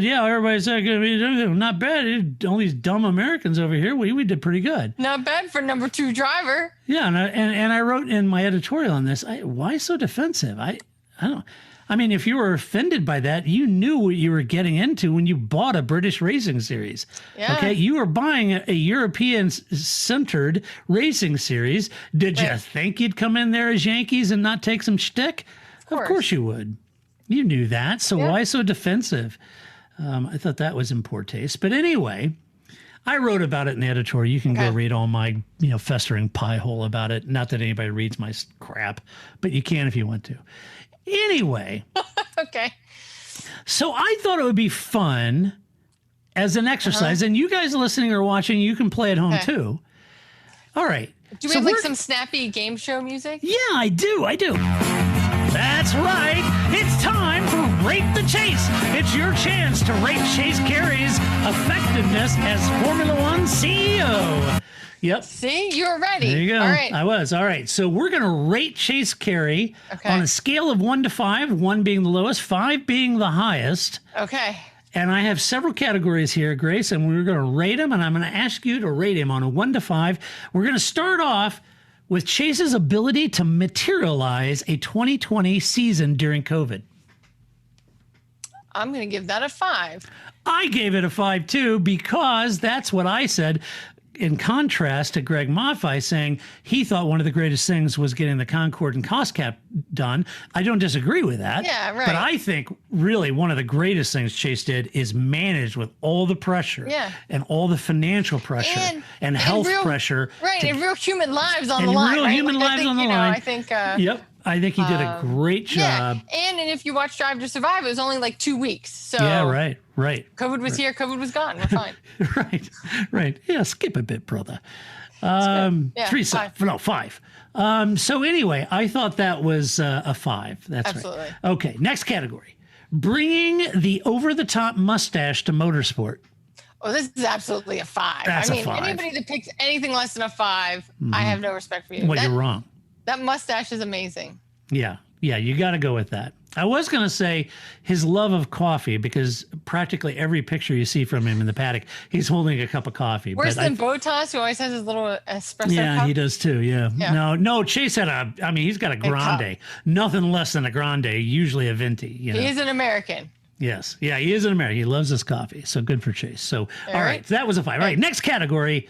G: yeah, everybody's going to be not bad. All these dumb Americans over here, we did pretty good.
I: Not bad for number 2 driver.
G: Yeah, and I wrote in my editorial on this, why so defensive? I don't. I mean, if you were offended by that, you knew what you were getting into when you bought a British racing series. Yeah. Okay, you were buying a European-centered racing series. Did you think you'd come in there as Yankees and not take some shtick? Of course you would. You knew that, so why so defensive? I thought that was in poor taste. But anyway, I wrote about it in the editorial. You can go read all my, festering pie hole about it. Not that anybody reads my crap, but you can if you want to. Anyway.
I: Okay.
G: So I thought it would be fun as an exercise, and you guys listening or watching, you can play at home too. All right.
I: Do we have some snappy game show music?
G: Yeah, I do. That's right. It's time for Rate the Chase. It's your chance to rate Chase Carey's effectiveness as Formula One CEO. Yep.
I: See, you were ready.
G: There you go.
I: All right.
G: I was. All right. So we're going to rate Chase Carey on a scale of 1 to 5, 1 being the lowest, 5 being the highest.
I: Okay.
G: And I have several categories here, Grace, and we're going to rate him, and I'm going to ask you to rate him on a 1 to 5. We're going to start off with Chase's ability to materialize a 2020 season during COVID.
I: I'm going to give that a 5.
G: I gave it a 5 too, because that's what I said. In contrast to Greg Maffei saying he thought one of the greatest things was getting the Concord and cost cap done. I don't disagree with that.
I: Yeah, right.
G: But I think really one of the greatest things Chase did is manage with all the pressure and all the financial pressure and health pressure.
I: Right, and real human lives on the
G: and
I: line.
G: Real human lives on the line.
I: I think.
G: Yep. I think he did a great job.
I: Yeah, and if you watch Drive to Survive, it was only like 2 weeks. So
G: yeah, right.
I: COVID was here, COVID was gone. We're fine.
G: right. Yeah, skip a bit, brother.
I: Yeah,
G: 5. So anyway, I thought that was a 5. That's
I: absolutely
G: right. Okay, next category. Bringing the over-the-top mustache to motorsport.
I: Oh, this is absolutely a 5.
G: That's
I: a 5. Anybody that picks anything less than a 5, I have no respect for you.
G: Well, you're wrong.
I: That mustache is amazing.
G: Yeah, you got to go with that. I was going to say his love of coffee, because practically every picture you see from him in the paddock, he's holding a cup of coffee.
I: Worse than Botas, who always has his little espresso cup.
G: Yeah, he does too, yeah. No, Chase had he's got a grande. Nothing less than a grande, usually a venti. He
I: is an American.
G: Yes. Yeah, he is an American. He loves his coffee, so good for Chase. So, all right, that was a 5. All right, next category.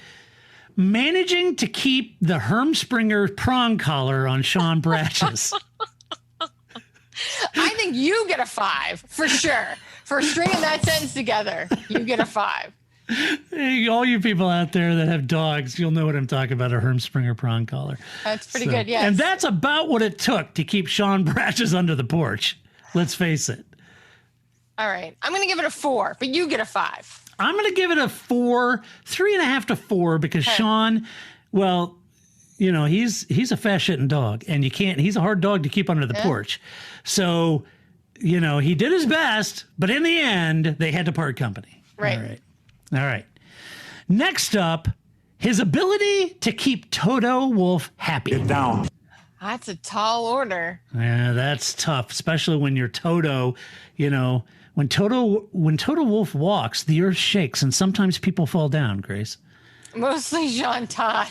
G: Managing to keep the Hermspringer prong collar on Sean Bratches.
I: I think you get a 5 for sure. For stringing that sentence together, you get a 5.
G: Hey, all you people out there that have dogs, you'll know what I'm talking about, a Hermspringer prong collar.
I: That's pretty good, yes.
G: And that's about what it took to keep Sean Bratches under the porch. Let's face it.
I: All right. I'm going to give it a 4, but you get a 5.
G: I'm going to give it a 4, 3.5 to 4, because Sean, well, you know, he's a fast-shitting dog, and he's a hard dog to keep under the porch. So, you know, he did his best, but in the end, they had to part company.
I: Right.
G: All right. Next up, his ability to keep Toto Wolff happy.
L: Get down.
I: That's a tall order.
G: Yeah, that's tough, especially when you're Toto. You know, when Toto Wolff walks, the earth shakes, and sometimes people fall down, Grace.
I: Mostly Jean Todt.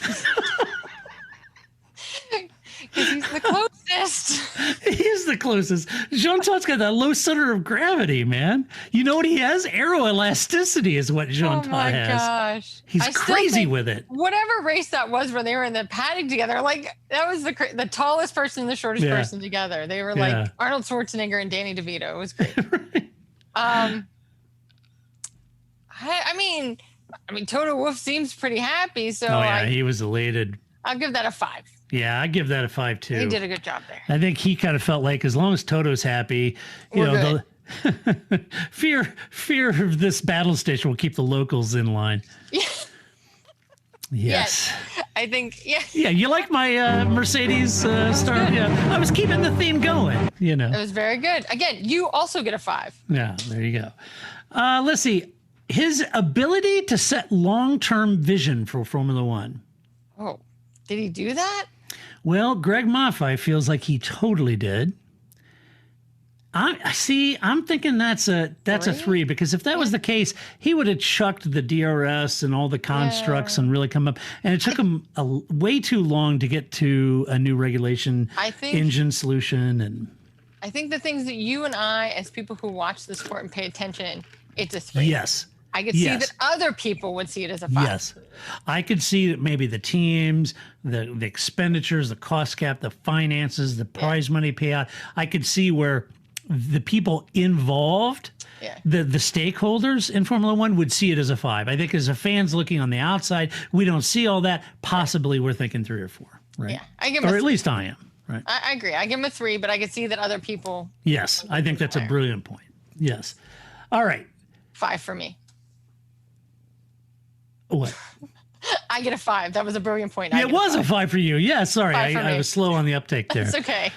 I: Because he's the closest.
G: He's the closest. Jean Todt's got that low center of gravity, man. You know what he has? Aeroelasticity is what Jean Todt has.
I: Oh my gosh.
G: He's crazy with it.
I: Whatever race that was where they were in the paddock together, like that was the tallest person and the shortest person together. They were like Arnold Schwarzenegger and Danny DeVito. It was great. I mean, Toto Wolff seems pretty happy. So
G: he was elated.
I: I'll give that a 5.
G: Yeah, I give that a 5 too.
I: He did a good job there.
G: I think he kind of felt like as long as Toto's happy, the fear of this battle station will keep the locals in line.
I: Yeah.
G: Yes.
I: I think. Yeah.
G: Yeah, you like my Mercedes star? Yeah, I was keeping the theme going. You know,
I: it was very good. Again, you also get a 5.
G: Yeah, there you go. Let's see, his ability to set long-term vision for Formula One.
I: Oh, did he do that?
G: Well, Greg Maffei feels like he totally did. I'm thinking that's a 3, because if that was the case, he would have chucked the DRS and all the constructs and really come up. And it took him way too long to get to a new regulation engine solution. And
I: I think the things that you and I, as people who watch the sport and pay attention, it's a 3.
G: Yes.
I: I could see that other people would see it as a 5.
G: Yes. I could see that maybe the teams, the expenditures, the cost cap, the finances, the prize money payout. I could see where the people involved, the stakeholders in Formula One would see it as a 5. I think as a fans looking on the outside, we don't see all that. Possibly we're thinking 3 or 4, right?
I: Yeah. I give
G: or at least I am, right?
I: I agree. I give him a 3, but I could see that other people.
G: Yes. I think that's a brilliant point. Yes. All right.
I: 5 for me.
G: What?
I: I get a 5. That was a brilliant point.
G: Yeah, it was a 5 for you. Yeah, sorry. I was slow on the uptake there.
I: It's okay.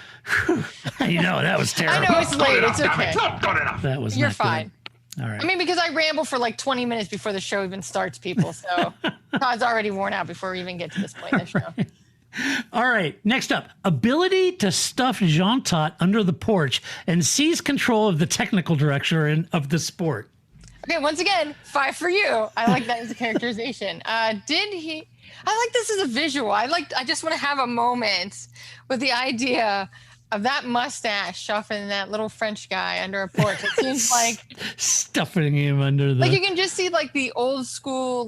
G: I know, that was terrible.
I: I know, it's late. It's okay.
G: That was
I: You're
G: not
I: fine.
G: Good. All right.
I: I mean, because I ramble for like 20 minutes before the show even starts, people. So Todd's already worn out before we even get to this point in the show.
G: All right. Next up, ability to stuff Jean Todt under the porch and seize control of the technical direction of the sport.
I: Okay, once again, 5 for you. I like that as a characterization. I like this as a visual. I just want to have a moment with the idea of that mustache shoving that little French guy under a porch. It seems like
G: stuffing him under the.
I: Like you can just see like the old school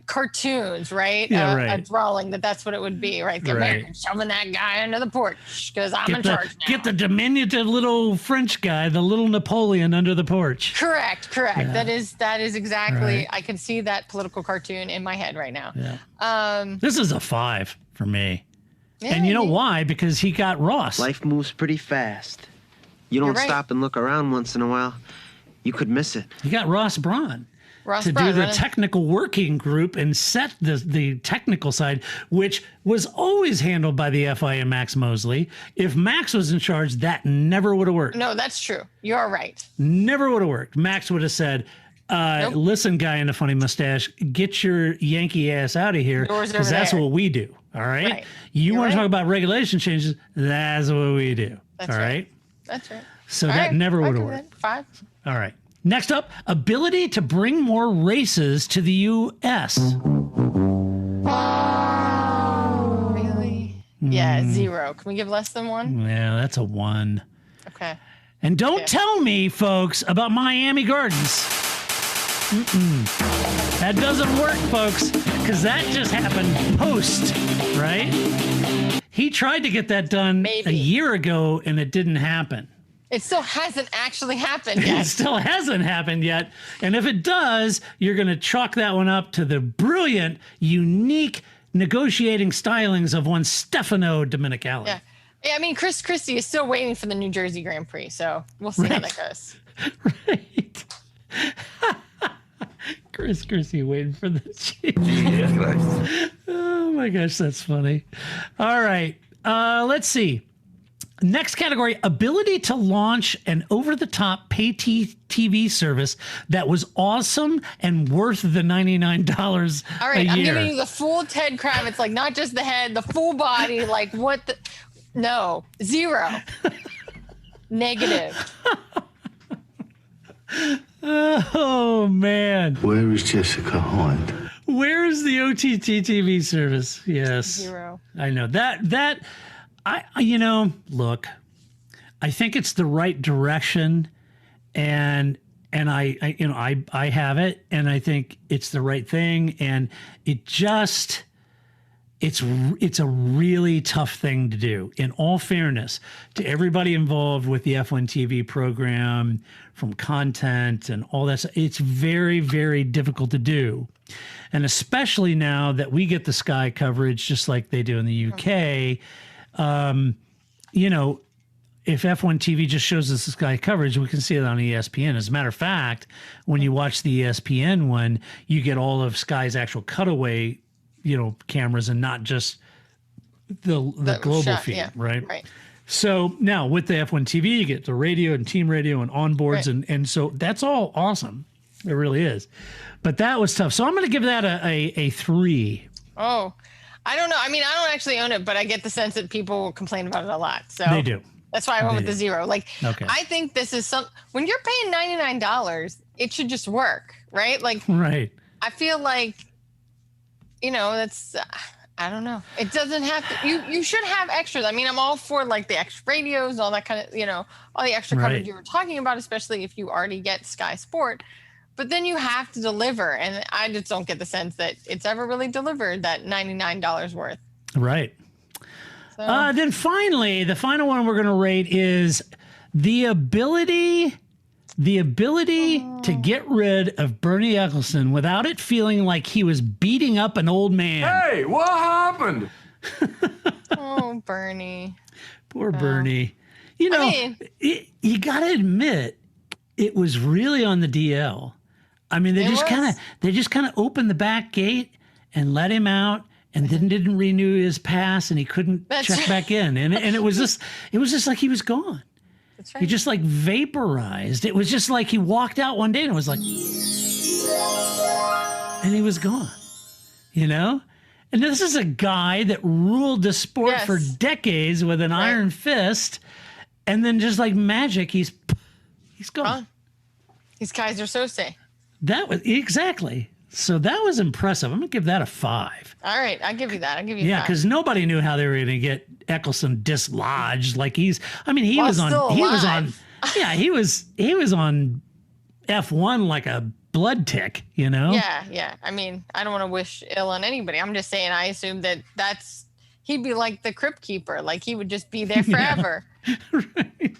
I: cartoons, right?
G: Yeah, right.
I: A drawing that's what it would be, right? The American shoving that guy under the porch because I'm in charge now.
G: Get the diminutive little French guy, the little Napoleon under the porch.
I: Correct. Yeah. That is exactly.
G: Right.
I: I can see that political cartoon in my head right now.
G: Yeah. This is a 5 for me.
I: Yeah,
G: and you know why? Because he got Ross.
O: Life moves pretty fast. You don't stop and look around once in a while, you could miss it.
G: He got Ross Braun to do the technical working group and set the technical side, which was always handled by the FIA and Max Mosley. If Max was in charge, that never would have worked.
I: No, that's true. You're right.
G: Never would have worked. Max would have said, listen, guy in the funny mustache, get your Yankee ass out of here, because that's what we do. All right? You want to talk about regulation changes, that's what we do.
I: That's
G: all right?
I: That's right.
G: So that never would have worked.
I: 5.
G: All right. Next up, ability to bring more races to the U.S.
I: Really? Yeah, 0. Can we give less than 1?
G: Yeah, that's a 1.
I: Okay.
G: And don't tell me, folks, about Miami Gardens. That doesn't work, folks, because that just happened post, right? He tried to get that done a year ago, and it didn't happen.
I: It still hasn't actually happened yet.
G: It still hasn't happened yet. And if it does, you're going to chalk that one up to the brilliant, unique negotiating stylings of one Stefano Domenicali.
I: Yeah. I mean, Chris Christie is still waiting for the New Jersey Grand Prix, so we'll see how that goes.
G: Right. Chris Christie waiting for the
L: Jesus Christ.
G: Oh my gosh, that's funny. All right. Let's see. Next category, ability to launch an over-the-top pay TV service that was awesome and worth the $99
I: All right,
G: a
I: I'm
G: year.
I: giving you the full Ted Kravitz, like not just the head, the full body, like what the... No, 0. Negative.
G: Oh, man.
J: Where is Jessica Hyde?
G: Where is the OTT TV service? Yes.
I: 0.
G: I know. Look, I think it's the right direction, and I have it, and I think it's the right thing, and it's a really tough thing to do. In all fairness to everybody involved with the F1 TV program, from content and all that, it's very, very difficult to do. And especially now that we get the Sky coverage just like they do in the UK, if F1 TV just shows us the Sky coverage, we can see it on ESPN. As a matter of fact, when you watch the ESPN one, you get all of Sky's actual cutaway, cameras and not just the global
I: shot,
G: feed,
I: yeah,
G: right?
I: Right.
G: So now with the F1 TV, you get the radio and team radio and onboards,
I: Right.
G: and so that's all awesome. It really is. But that was tough. So I'm going to give that a 3.
I: Oh, I don't know. I mean, I don't actually own it, but I get the sense that people complain about it a lot. So
G: They do.
I: That's why I went with the 0. Like,
G: Okay.
I: I think this is when you're paying $99, it should just work, right? Like,
G: Right.
I: I feel like, that's, I don't know. It doesn't have to, you should have extras. I mean, I'm all for like the extra radios, all that kind of, all the extra coverage
G: Right.
I: you were talking about, especially if you already get Sky Sport. But then you have to deliver. And I just don't get the sense that it's ever really delivered that $99 worth.
G: Right.
I: So,
G: Then finally, the final one we're going to rate is the ability to get rid of Bernie Ecclestone without it feeling like he was beating up an old man.
L: Hey, what happened?
I: oh, Bernie.
G: Poor Bernie. You got to admit, it was really on the DL. I mean, they just kind of opened the back gate and let him out, and then didn't renew his pass, and he couldn't check back in, and it was just like he was gone.
I: That's right.
G: He just like vaporized. It was just like he walked out one day and it was like, and he was gone. And this is a guy that ruled the sport for decades with an iron fist, and then just like magic, he's gone.
I: He's Kaiser Sose.
G: That was exactly. So that was impressive. I'm gonna give that a 5.
I: All right, I'll give you that. I'll give you 5.
G: Because nobody knew how they were gonna get Ecclestone dislodged. Like he was on F1 like a blood tick,
I: Yeah. I mean, I don't want to wish ill on anybody. I'm just saying I assume he'd be like the crypt keeper. Like he would just be there forever.
G: Right.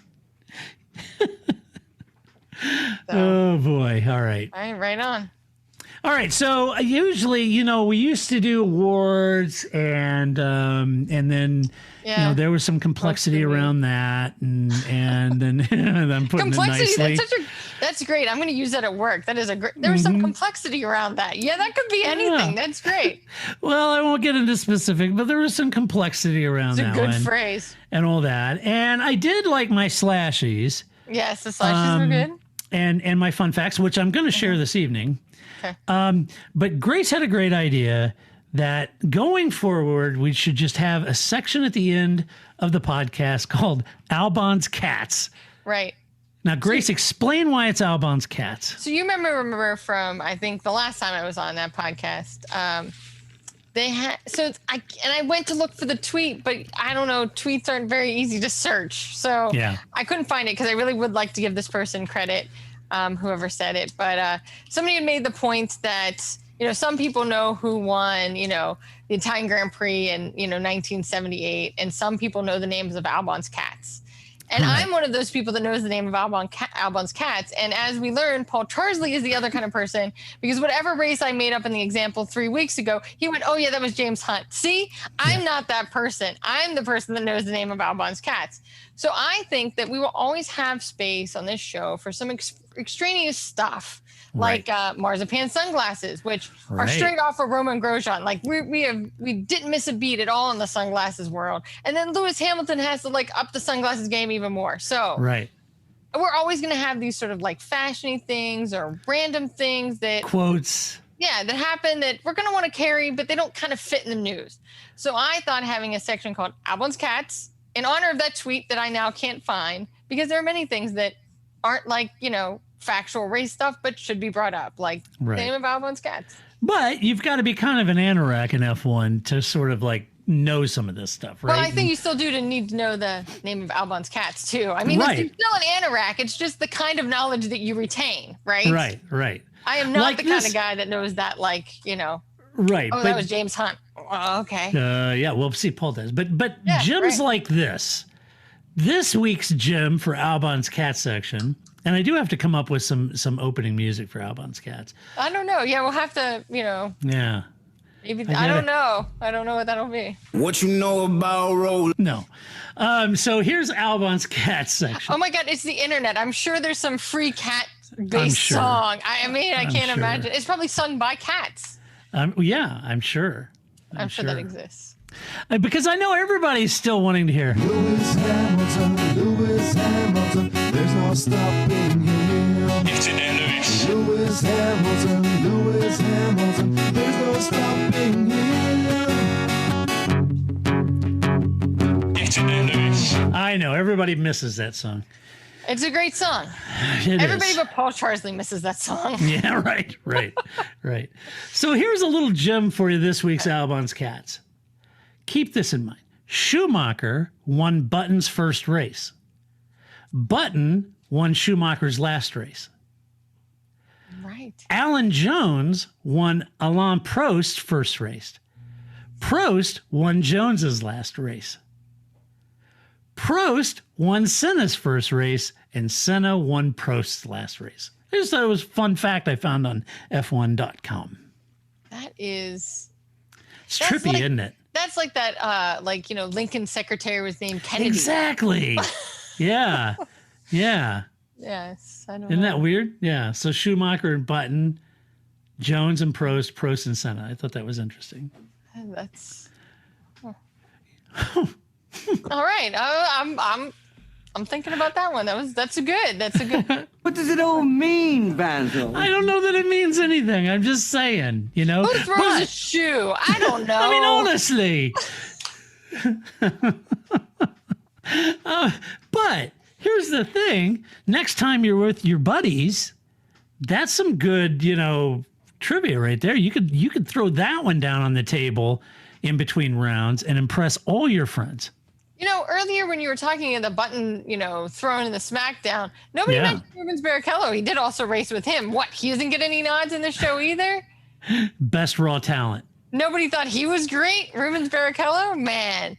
G: Oh boy. All right.
I: All right on.
G: All right, so usually, we used to do awards, and then there was some complexity around that, and then I'm putting
I: complexity,
G: it nicely.
I: That's great. I'm going to use that at work. That is there was some complexity around that. Yeah, that could be anything.
G: Yeah.
I: That's great.
G: Well, I won't get into specific, but there was some complexity around that one.
I: It's a good phrase.
G: And all that, and I did like my slashies.
I: Yes, the slashes were good.
G: And my fun facts, which I'm going to share this evening.
I: Okay.
G: But Grace had a great idea that going forward, we should just have a section at the end of the podcast called Albon's Cats.
I: Right.
G: Now, Grace, explain why it's Albon's Cats.
I: So you remember from, I think, the last time I was on that podcast, they had, I went to look for the tweet, but I don't know, tweets aren't very easy to search. So I couldn't find it because I really would like to give this person credit. Whoever said it, but somebody had made the point that some people know who won the Italian Grand Prix in 1978, and some people know the names of Albon's cats. And I'm one of those people that knows the name of Albon's cats. And as we learned, Paul Charsley is the other kind of person, because whatever race I made up in the example 3 weeks ago, he went, oh, yeah, that was James Hunt. See, I'm not that person. I'm the person that knows the name of Albon's cats. So I think that we will always have space on this show for some extraneous stuff. Like marzipan sunglasses, which are straight off of Roman Grosjean. Like we didn't miss a beat at all in the sunglasses world. And then Lewis Hamilton has to like up the sunglasses game even more. So we're always going to have these sort of like fashiony things or random things that
G: quotes. Yeah,
I: that happen that we're going to want to carry, but they don't kind of fit in the news. So I thought having a section called Albon's Cats in honor of that tweet that I now can't find, because there are many things that aren't like, factual race stuff, but should be brought up, like the name of Albon's cats.
G: But you've got to be kind of an anorak in F1 to sort of like know some of this stuff, right?
I: Well, I think you still need to know the name of Albon's cats too. I mean, you're still an anorak. It's just the kind of knowledge that you retain, right? Right. I am not the kind of guy that knows that, like,
G: Right.
I: Oh, that was James Hunt. Oh, okay.
G: Yeah, well, see, Paul does. But Jim's like this. This week's Jim for Albon's cat section. And I do have to come up with some opening music for Albon's cats.
I: I don't know. Yeah, we'll have to,
G: Yeah.
I: Maybe I don't know. I don't know what that'll be.
J: What you know about roll?
G: No. So here's Albon's cat section.
I: Oh my God, it's the internet. I'm sure there's some free cat-based song. I mean, I can't imagine. It's probably sung by cats.
G: Yeah, I'm sure.
I: I'm sure that exists.
G: Because I know everybody's still wanting to hear.
J: Lewis Hamilton, there's no stopping him.
E: It's in there, Lewis.
J: Lewis Hamilton, there's no stopping him.
E: It's in there, Lewis.
G: I know, everybody misses that song.
I: It's a great song. Everybody but Paul Charsley misses that song.
G: Yeah, right. So here's a little gem for you this week's Albon's Cats. Keep this in mind. Schumacher won Button's first race. Button won Schumacher's last race.
I: Right.
G: Alan Jones won Alain Prost's first race. Prost won Jones's last race. Prost won Senna's first race, and Senna won Prost's last race. I just thought it was a fun fact I found on F1.com.
I: That is...
G: It's trippy, isn't it?
I: That's like that, Lincoln's secretary was named Kennedy.
G: Exactly. Yeah.
I: Yes, I don't know.
G: Isn't that weird? Yeah. So Schumacher and Button, Jones and Prost and Senna. I thought that was interesting.
I: That's... All right. I'm thinking about that one. That's a good.
O: What does it all mean, Basil?
G: I don't know that it means anything. I'm just saying,
I: Who throws a shoe? I don't know.
G: I mean, honestly. But here's the thing. Next time you're with your buddies, that's some good, trivia right there. You could throw that one down on the table in between rounds and impress all your friends.
I: Earlier when you were talking of the Button, throwing in the SmackDown, nobody mentioned Rubens Barrichello. He did also race with him. What? He doesn't get any nods in the show either?
G: Best raw talent.
I: Nobody thought he was great? Rubens Barrichello? Man,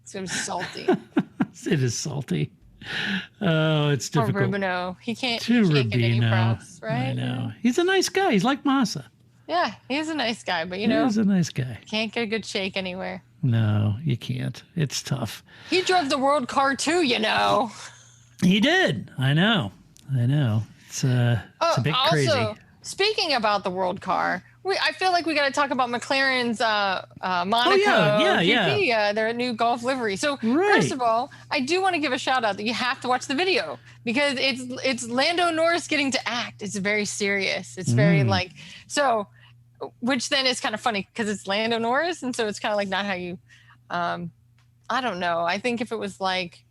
I: it's salty.
G: It is salty. Oh, it's difficult.
I: Or Rubino. He can't get any props, right?
G: I know. He's a nice guy. He's like Massa.
I: Yeah, he's a nice guy, but
G: he's a nice guy.
I: Can't get a good shake anywhere.
G: No, you can't. It's tough.
I: He drove the world car too,
G: He did. I know. It's a bit crazy.
I: Also, speaking about the world car, I feel like we got to talk about McLaren's Monaco GP, their new Golf livery. So first of all, I do want to give a shout out that you have to watch the video because it's Lando Norris getting to act. It's very serious. It's very which then is kind of funny because it's Lando Norris, and so it's kind of like not how you. I don't know. I think if it was like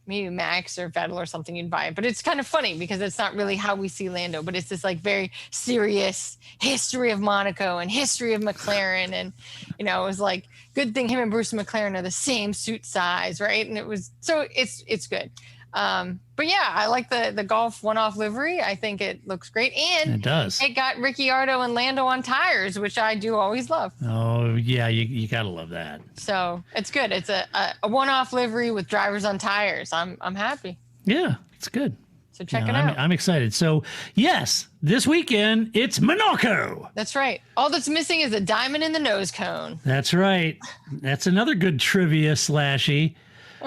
I: maybe Max or Vettel or something, you'd buy it. But it's kind of funny because it's not really how we see Lando, but it's this like very serious history of Monaco and history of McLaren. And, it was like, good thing him and Bruce McLaren are the same suit size, right? And it was, so it's good. But yeah, I like the Golf one-off livery. I think it looks great. And
G: it does.
I: It got Ricciardo and Lando on tires, which I do always love.
G: Oh, yeah, you got to love that.
I: So it's good. It's a one-off livery with drivers on tires. I'm happy.
G: Yeah, it's good.
I: So check it out.
G: I'm excited. So, yes, this weekend, it's Monaco.
I: That's right. All that's missing is a diamond in the nose cone.
G: That's right. That's another good trivia, Slashy.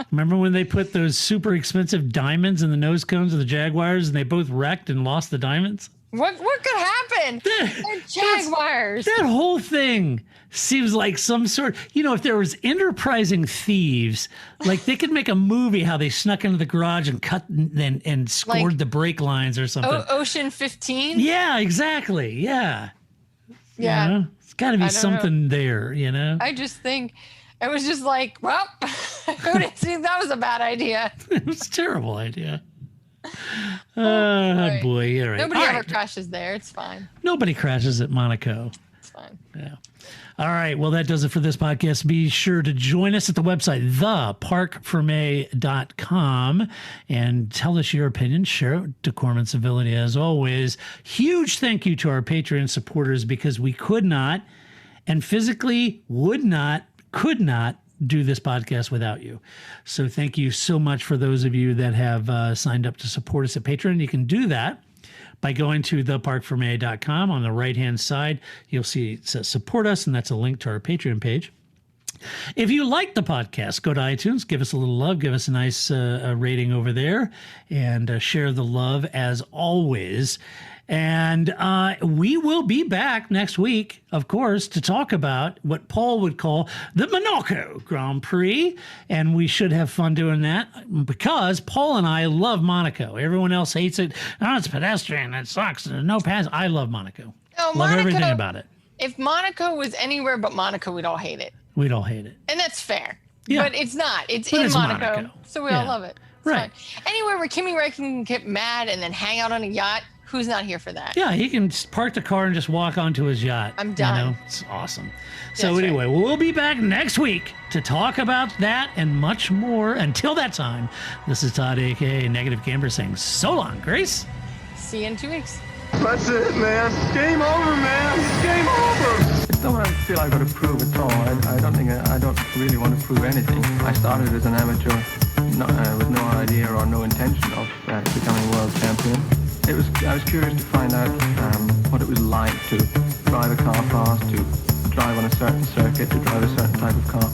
G: Remember when they put those super expensive diamonds in the nose cones of the Jaguars and they both wrecked and lost the diamonds?
I: What could happen? They're Jaguars.
G: That whole thing seems like some sort, if there was enterprising thieves, like they could make a movie how they snuck into the garage and cut and scored like the brake lines or something.
I: Ocean 15?
G: Yeah, exactly. Yeah.
I: Yeah.
G: It's got to be something there,
I: I just think it was just like, well, who didn't think that was a bad idea?
G: It was a terrible idea. Oh, boy. All right.
I: Nobody ever crashes there. It's fine.
G: Nobody crashes at Monaco.
I: It's fine.
G: Yeah. All right. Well, that does it for this podcast. Be sure to join us at the website, theparcfermé.com, and tell us your opinion. Share it with decorum and civility as always. Huge thank you to our Patreon supporters because we could not and physically could not do this podcast without you. So thank you so much for those of you that have signed up to support us at Patreon. You can do that by going to theparcfermé.com. On the right-hand side, you'll see it says support us, and that's a link to our Patreon page. If you like the podcast, go to iTunes, give us a little love, give us a nice rating over there, and share the love as always. And we will be back next week, of course, to talk about what Paul would call the Monaco Grand Prix. And we should have fun doing that because Paul and I love Monaco. Everyone else hates it. Oh, it's pedestrian. It sucks. There's no pass. I love Monaco.
I: No,
G: love everything about it.
I: If Monaco was anywhere but Monaco, we'd all hate it.
G: We'd all hate it.
I: And that's fair.
G: Yeah.
I: But it's not. It's in Monaco. So we all love it. It's
G: right.
I: fine. Anywhere where Kimi Räikkönen can get mad and then hang out on a yacht, who's not here for that?
G: Yeah, he can park the car and just walk onto his yacht.
I: I'm done.
G: It's awesome. So anyway, we'll be back next week to talk about that and much more. Until that time, this is Todd, a.k.a. Negative Camper, saying so long, Grace.
I: See you in 2 weeks.
L: That's it, man. Game over, man. Game over. It's not what I feel I've got to prove at all. I don't really want to prove anything. I started as an amateur with no idea or no intention of becoming world champion. I was curious to find out what it was like to drive a car fast, to drive on a certain circuit, to drive a certain type of car.